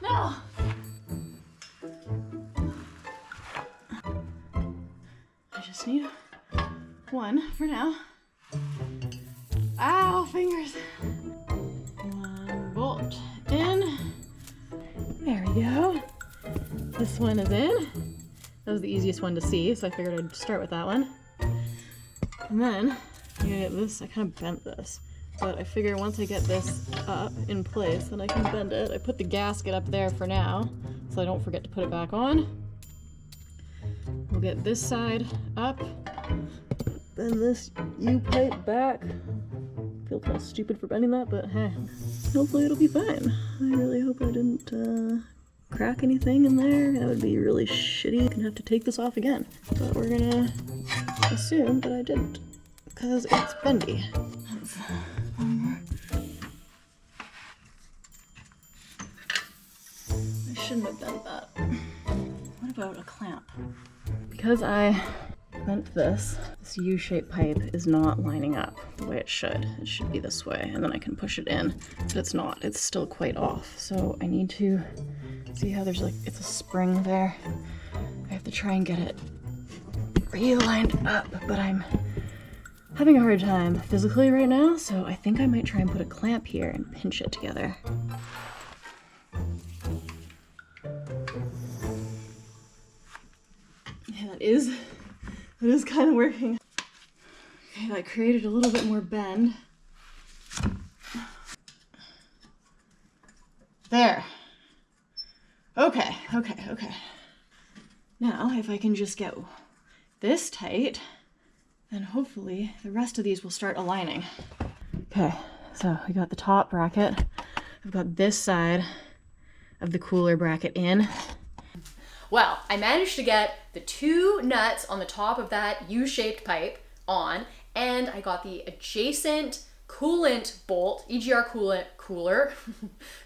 No! I just need one for now. Ow, fingers. One bolt in. There we go. This one is in. That was the easiest one to see, so I figured I'd start with that one. And then, I get this, I kind of bent this. But I figure once I get this up in place, then I can bend it. I put the gasket up there for now, so I don't forget to put it back on. We'll get this side up, bend this U-pipe back. I feel kind of stupid for bending that, but hey, hopefully it'll be fine. I really hope I didn't crack anything in there. That would be really shitty. I'm gonna have to take this off again. But we're gonna assume that I didn't, because it's bendy. That's one more. I shouldn't have bent that. What about a clamp? Because I bent this U-shaped pipe is not lining up the way it should. It should be this way, and then I can push it in, but it's not. It's still quite off. So I need to see how there's it's a spring there. I have to try and get it realigned up, but I'm having a hard time physically right now, so I think I might try and put a clamp here and pinch it together. Yeah, that is kind of working. Okay, that created a little bit more bend. There. Okay. Now, if I can just get this tight, then hopefully the rest of these will start aligning. Okay, so we got the top bracket. I've got this side of the cooler bracket in. Well, I managed to get the 2 nuts on the top of that U-shaped pipe on, and I got the adjacent coolant bolt, EGR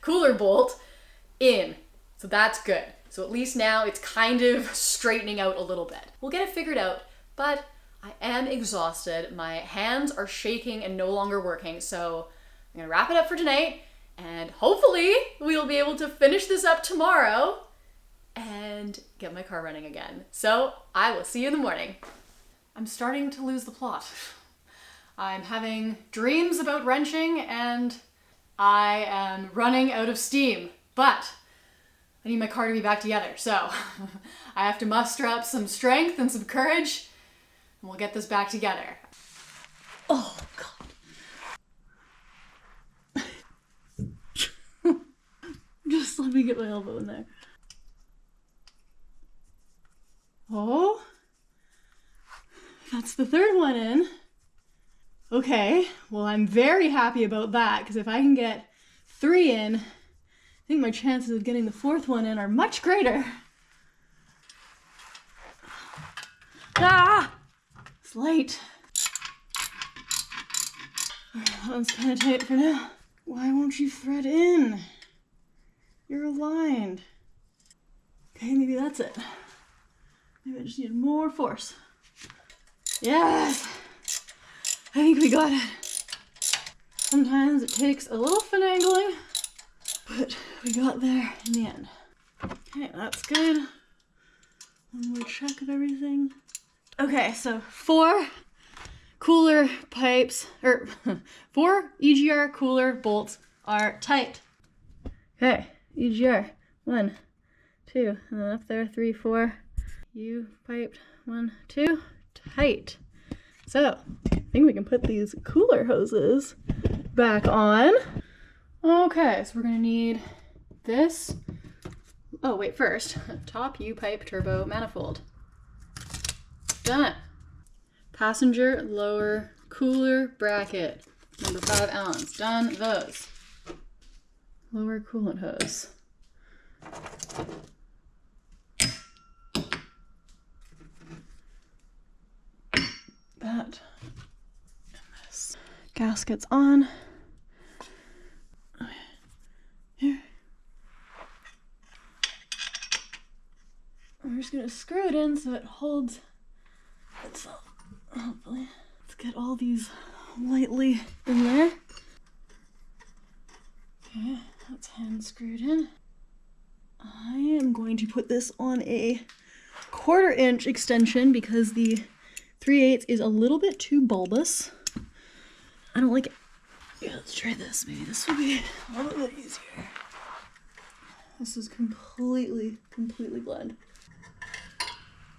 cooler bolt in. So that's good. So at least now it's kind of straightening out a little bit. We'll get it figured out, but I am exhausted. My hands are shaking and no longer working, so I'm gonna wrap it up for tonight, and hopefully we'll be able to finish this up tomorrow and get my car running again. So I will see you in the morning. I'm starting to lose the plot. I'm having dreams about wrenching and I am running out of steam, but I need my car to be back together. So I have to muster up some strength and some courage and we'll get this back together. Oh God. Just let me get my elbow in there. Oh, that's the 3rd one in. Okay, well, I'm very happy about that, because if I can get 3 in, I think my chances of getting the 4th one in are much greater. Ah! It's light. That one's kind of tight for now. Why won't you thread in? You're aligned. Okay, maybe that's it. Maybe I just need more force. Yes! I think we got it. Sometimes it takes a little finagling, but we got there in the end. Okay, that's good. One more check of everything. Okay, so 4 cooler pipes, or 4 EGR cooler bolts are tight. Okay, EGR, 1, 2, and then up there, 3, 4. U-piped, 1, 2, tight. So, I think we can put these cooler hoses back on. Okay, so we're gonna need this. Oh, wait, first, top U-pipe turbo manifold. Done. Passenger lower cooler bracket, number 5 Allens. Done those. Lower coolant hose. That and this. Gasket's on. Here. I'm just gonna screw it in so it holds itself. Hopefully. Let's get all these lightly in there. Okay, that's hand screwed in. I am going to put this on a 1/4 inch extension because the 3/8 is a little bit too bulbous. I don't like it. Yeah, let's try this. Maybe this will be a little bit easier. This is completely blend.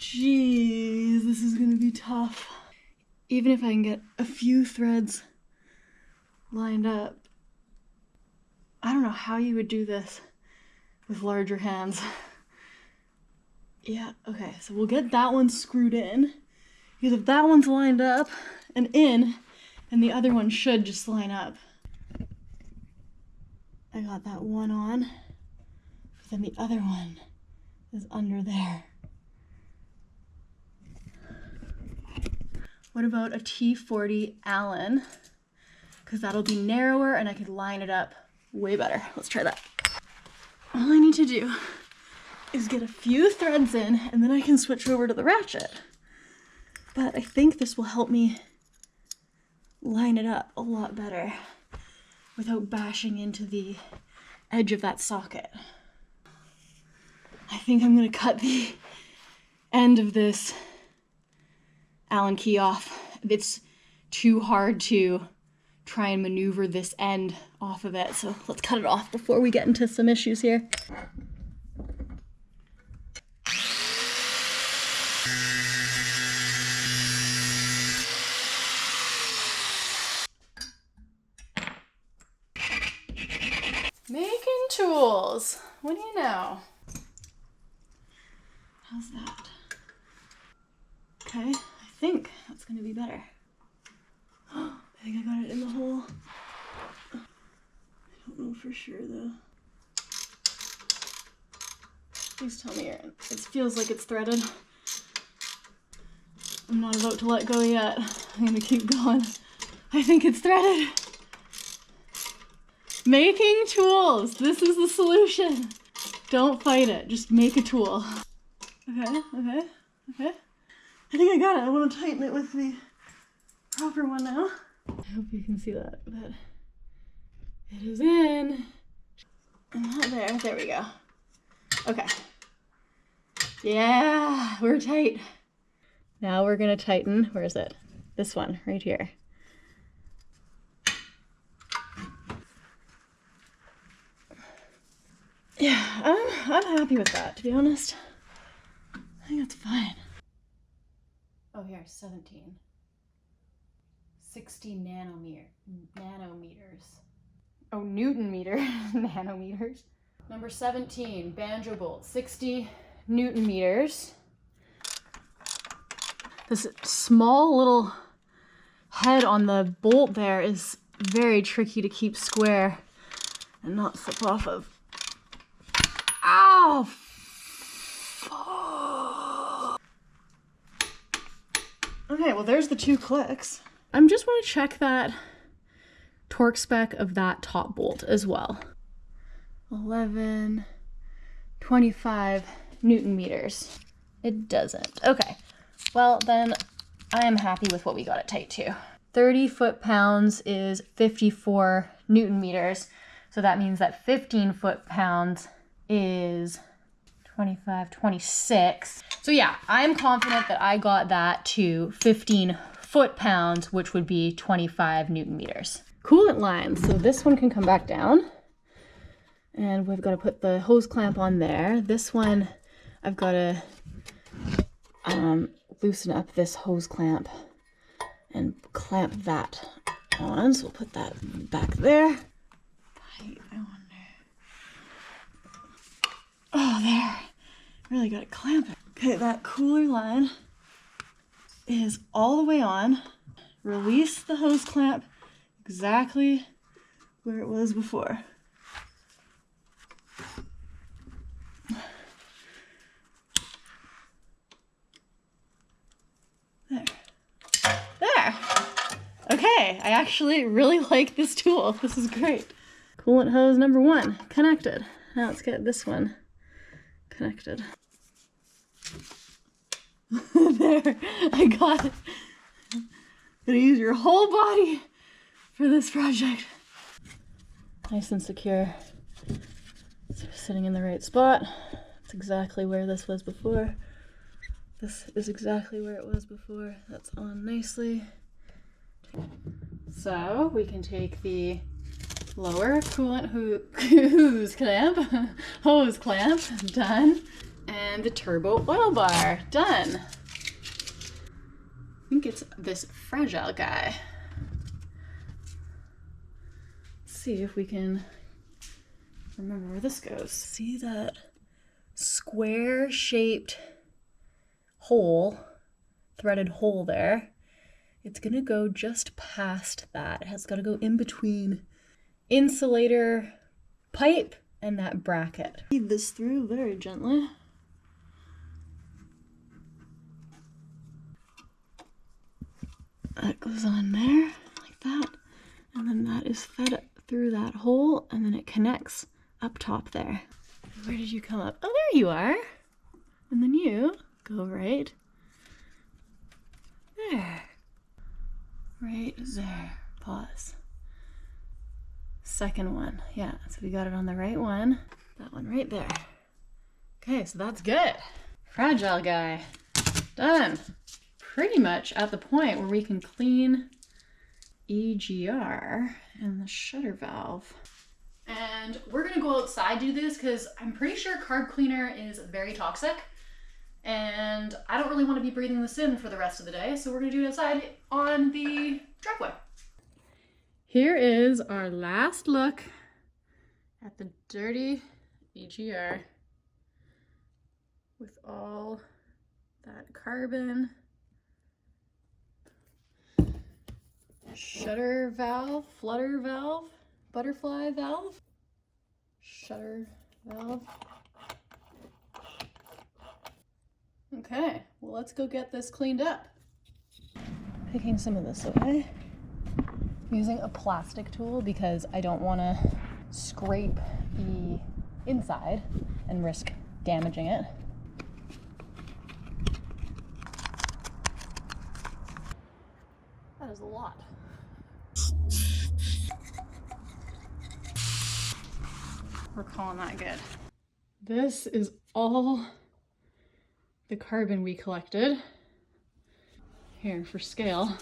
Jeez, this is gonna be tough. Even if I can get a few threads lined up. I don't know how you would do this with larger hands. Yeah, okay, so we'll get that one screwed in. Because if that one's lined up and in, and the other one should just line up. I got that one on, but then the other one is under there. What about a T40 Allen? Because that'll be narrower and I could line it up way better. Let's try that. All I need to do is get a few threads in and then I can switch over to the ratchet. But I think this will help me line it up a lot better without bashing into the edge of that socket. I think I'm gonna cut the end of this Allen key off. It's too hard to try and maneuver this end off of it, so let's cut it off before we get into some issues here. Making tools. What do you know? How's that? Okay, I think that's gonna be better. I think I got it in the hole. I don't know for sure though. Please tell me it feels like it's threaded. I'm not about to let go yet. I'm gonna keep going. I think it's threaded. Making tools. This is the solution. Don't fight it. Just make a tool. Okay. I think I got it. I want to tighten it with the proper one now. I hope you can see that, but it is in. I'm not there. There we go. Okay. Yeah, we're tight. Now we're gonna tighten. Where is it? This one right here. Yeah, I'm happy with that, to be honest. I think that's fine. Oh, here, 17. 60 nanometers. Oh, Newton meter, nanometers. Number 17, banjo bolt, 60 Newton meters. This small little head on the bolt there is very tricky to keep square and not slip off of. Ow! Okay, well there's the 2 clicks. I just want to check that torque spec of that top bolt as well. 11, 25 Newton meters. It doesn't. Okay, well then I am happy with what we got it tight to. 30 foot-pounds is 54 Newton meters. So that means that 15 foot-pounds is 25, 26. So yeah, I'm confident that I got that to 15 foot-pounds, which would be 25 Newton meters. Coolant lines. So this one can come back down. And we've got to put the hose clamp on there. This one, I've got to loosen up this hose clamp and clamp that on. So we'll put that back there. I wonder. Oh, there. Really got to clamp it. Okay, that cooler line is all the way on. Release the hose clamp exactly where it was before. There. Okay, I actually really like this tool. This is great. Coolant hose number 1 connected. Now let's get this one connected. There, I got it. Gonna use your whole body for this project. Nice and secure. It's sitting in the right spot. That's exactly where this was before. This is exactly where it was before. That's on nicely. So we can take the lower coolant hose clamp, done, and the turbo oil bar, done. I think it's this fragile guy. Let's see if we can remember where this goes. See that square shaped hole, threaded hole there? It's gonna go just past that. It has got to go in between insulator pipe and that bracket. Feed this through very gently. That goes on there like that, and then that is fed through that hole, and then it connects up top there. Where did you come up? Oh, there you are. And then you go right there. Right there. Pause. Second one. Yeah, so we got it on the right one. That one right there. Okay, so that's good. Fragile guy. Done. Pretty much at the point where we can clean EGR and the shutter valve. And we're gonna go outside to do this because I'm pretty sure carb cleaner is very toxic. And I don't really want to be breathing this in for the rest of the day, so we're going to do it outside on the driveway. Here is our last look at the dirty EGR with all that carbon. Shutter valve, flutter valve, butterfly valve, shutter valve. Okay, well, let's go get this cleaned up. Picking some of this away. Using a plastic tool because I don't want to scrape the inside and risk damaging it. That is a lot. We're calling that good. This is all the carbon we collected. Here for scale.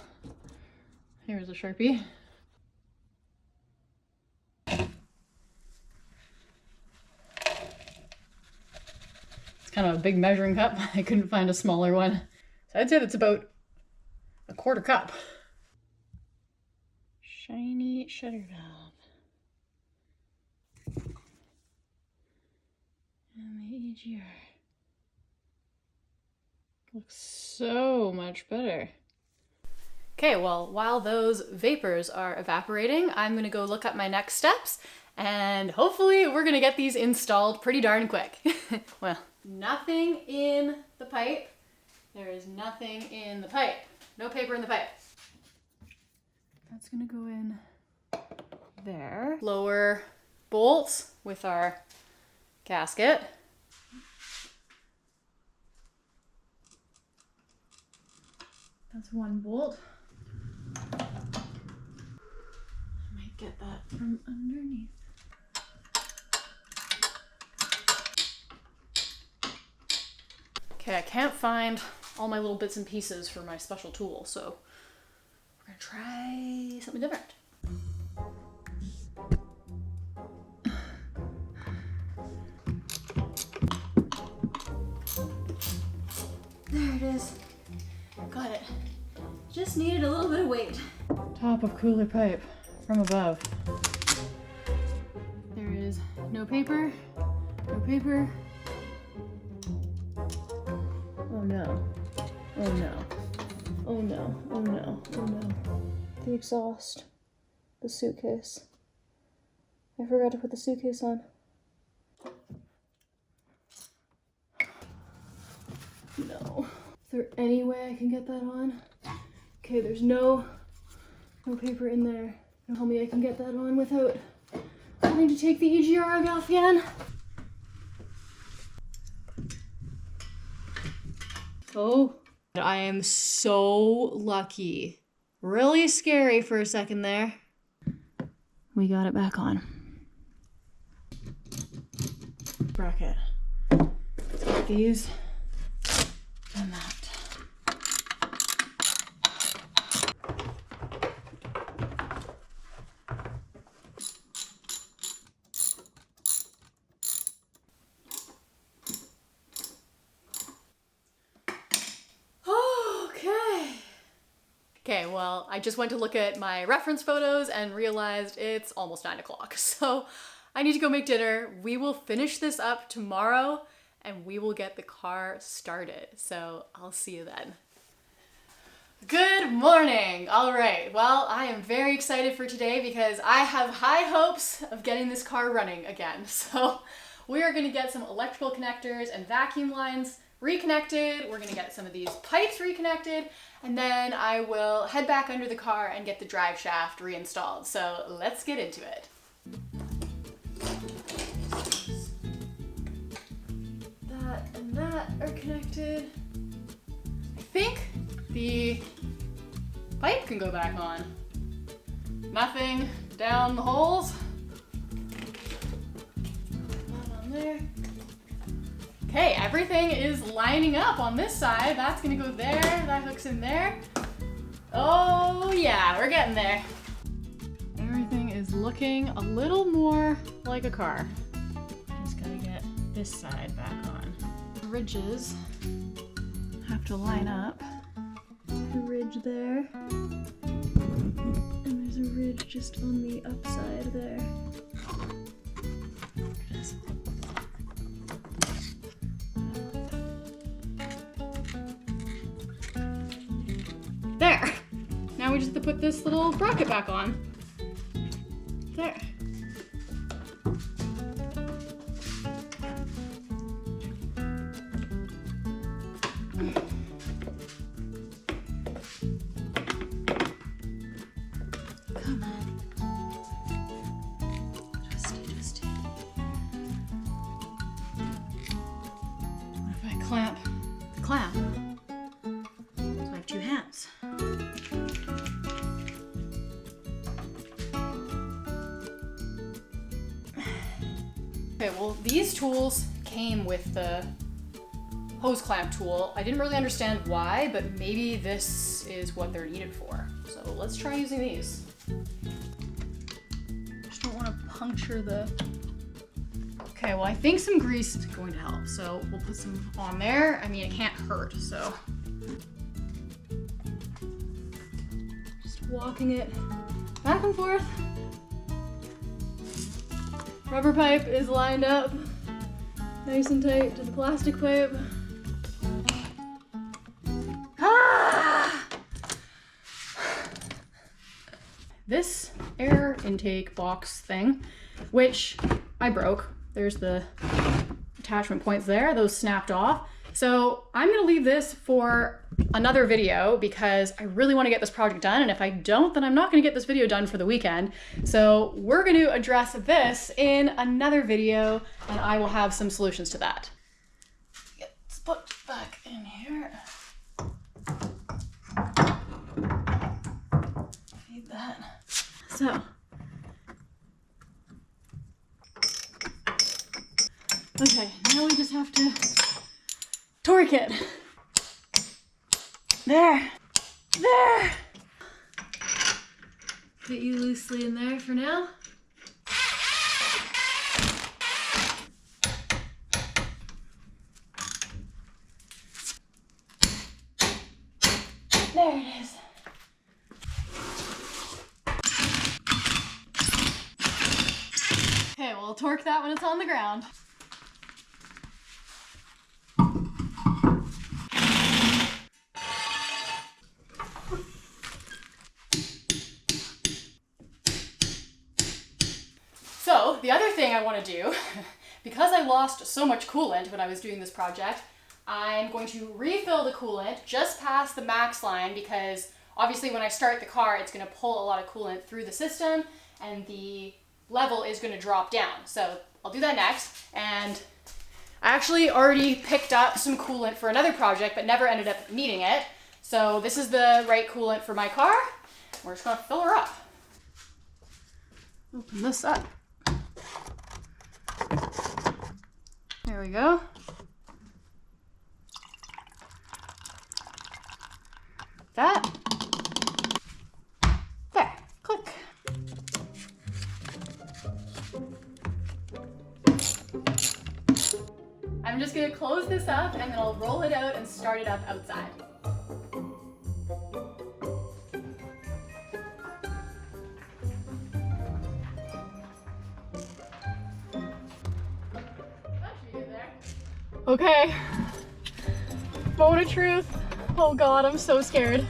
Here's a Sharpie. It's kind of a big measuring cup. I couldn't find a smaller one. So I'd say that's about a quarter cup. Shiny shutter valve. And the EGR. Looks so much better. Okay, well, while those vapors are evaporating, I'm gonna go look up my next steps, and hopefully we're gonna get these installed pretty darn quick. Well, nothing in the pipe. There is nothing in the pipe. No paper in the pipe. That's gonna go in there. Lower bolts with our gasket. That's one bolt. I might get that from underneath. Okay, I can't find all my little bits and pieces for my special tool, so we're gonna try something different. There it is. Got it. Just needed a little bit of weight. Top of cooler pipe from above. There is no paper. No paper. Oh no. Oh no. Oh no. Oh no. Oh no. The exhaust. The suitcase. I forgot to put the suitcase on. No. Is there any way I can get that on? Okay, there's no paper in there. Tell me I can get that on without having to take the EGR off again. Oh, I am so lucky. Really scary for a second there. We got it back on. Bracket. Let's get these and that. Okay, well, I just went to look at my reference photos and realized it's almost 9 o'clock. So I need to go make dinner. We will finish this up tomorrow and we will get the car started. So I'll see you then. Good morning. All right. Well, I am very excited for today because I have high hopes of getting this car running again. So we are going to get some electrical connectors and vacuum lines reconnected. We're going to get some of these pipes reconnected, and then I will head back under the car and get the drive shaft reinstalled. So let's get into it. That and that are connected. I think the pipe can go back on. Nothing down the holes. Not on there. Okay, everything is lining up on this side. That's gonna go there, that hooks in there. Oh yeah, we're getting there. Everything is looking a little more like a car. Just gotta get this side back on. The ridges have to line up. The ridge there. And there's a ridge just on the upside there. There! Now we just have to put this little bracket back on. There. Come on. Just. What if I clamp the clamp? So I have two hands. Okay, well, these tools came with the hose clamp tool. I didn't really understand why, but maybe this is what they're needed for. So let's try using these. Just don't want to puncture the... Okay, well, I think some grease is going to help. So we'll put some on there. I mean, it can't hurt, so. Just walking it back and forth. Rubber pipe is lined up nice and tight to the plastic pipe. Ah! This air intake box thing, which I broke. There's the attachment points there, those snapped off. So I'm gonna leave this for another video because I really wanna get this project done, and if I don't, then I'm not gonna get this video done for the weekend. So we're gonna address this in another video, and I will have some solutions to that. Get this put back in here. Need that. So. Okay, now we just have to torque it. There. There. Get you loosely in there for now. There it is. Okay, we'll torque that when it's on the ground. So the other thing I want to do, because I lost so much coolant when I was doing this project, I'm going to refill the coolant just past the max line, because obviously when I start the car, it's going to pull a lot of coolant through the system and the level is going to drop down. So I'll do that next. And I actually already picked up some coolant for another project, but never ended up needing it. So this is the right coolant for my car. We're just going to fill her up. Open this up. There we go. That. There. Click. I'm just going to close this up and then I'll roll it out and start it up outside. Okay. Moment of truth. Oh God, I'm so scared.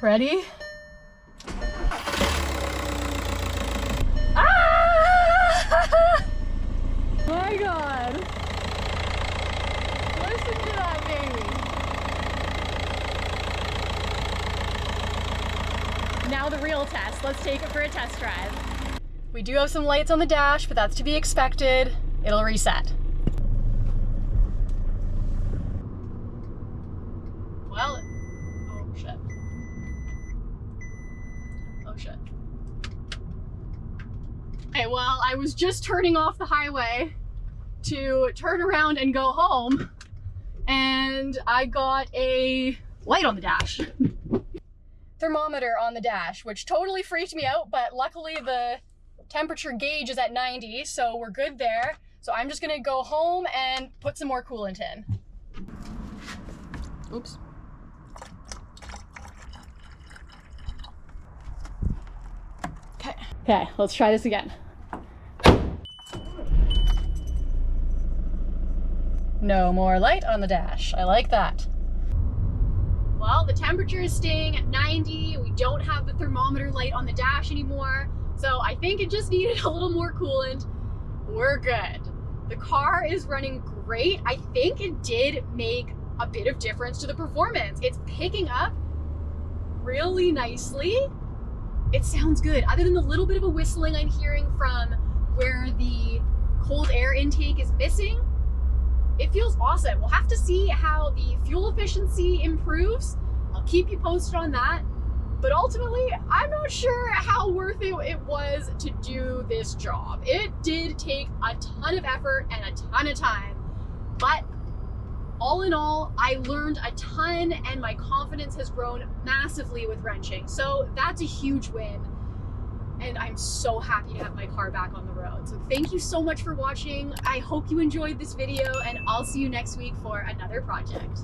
Ready? My God. Listen to that baby. Now the real test. Let's take it for a test drive. We do have some lights on the dash, but that's to be expected. It'll reset. Well, oh shit. Oh shit. Okay, well, I was just turning off the highway to turn around and go home, and I got a light on the dash. Thermometer on the dash, which totally freaked me out, but luckily the temperature gauge is at 90, so we're good there. So I'm just gonna go home and put some more coolant in. Oops. Okay, let's try this again. No more light on the dash. I like that. Well, the temperature is staying at 90. We don't have the thermometer light on the dash anymore. So I think it just needed a little more coolant. We're good. The car is running great. I think it did make a bit of difference to the performance. It's picking up really nicely. It sounds good. Other than the little bit of a whistling I'm hearing from where the cold air intake is missing, it feels awesome. We'll have to see how the fuel efficiency improves. I'll keep you posted on that. But ultimately, I'm not sure how worth it was to do this job. It did take a ton of effort and a ton of time, but all in all, I learned a ton and my confidence has grown massively with wrenching. So that's a huge win. And I'm so happy to have my car back on the road. So thank you so much for watching. I hope you enjoyed this video, and I'll see you next week for another project.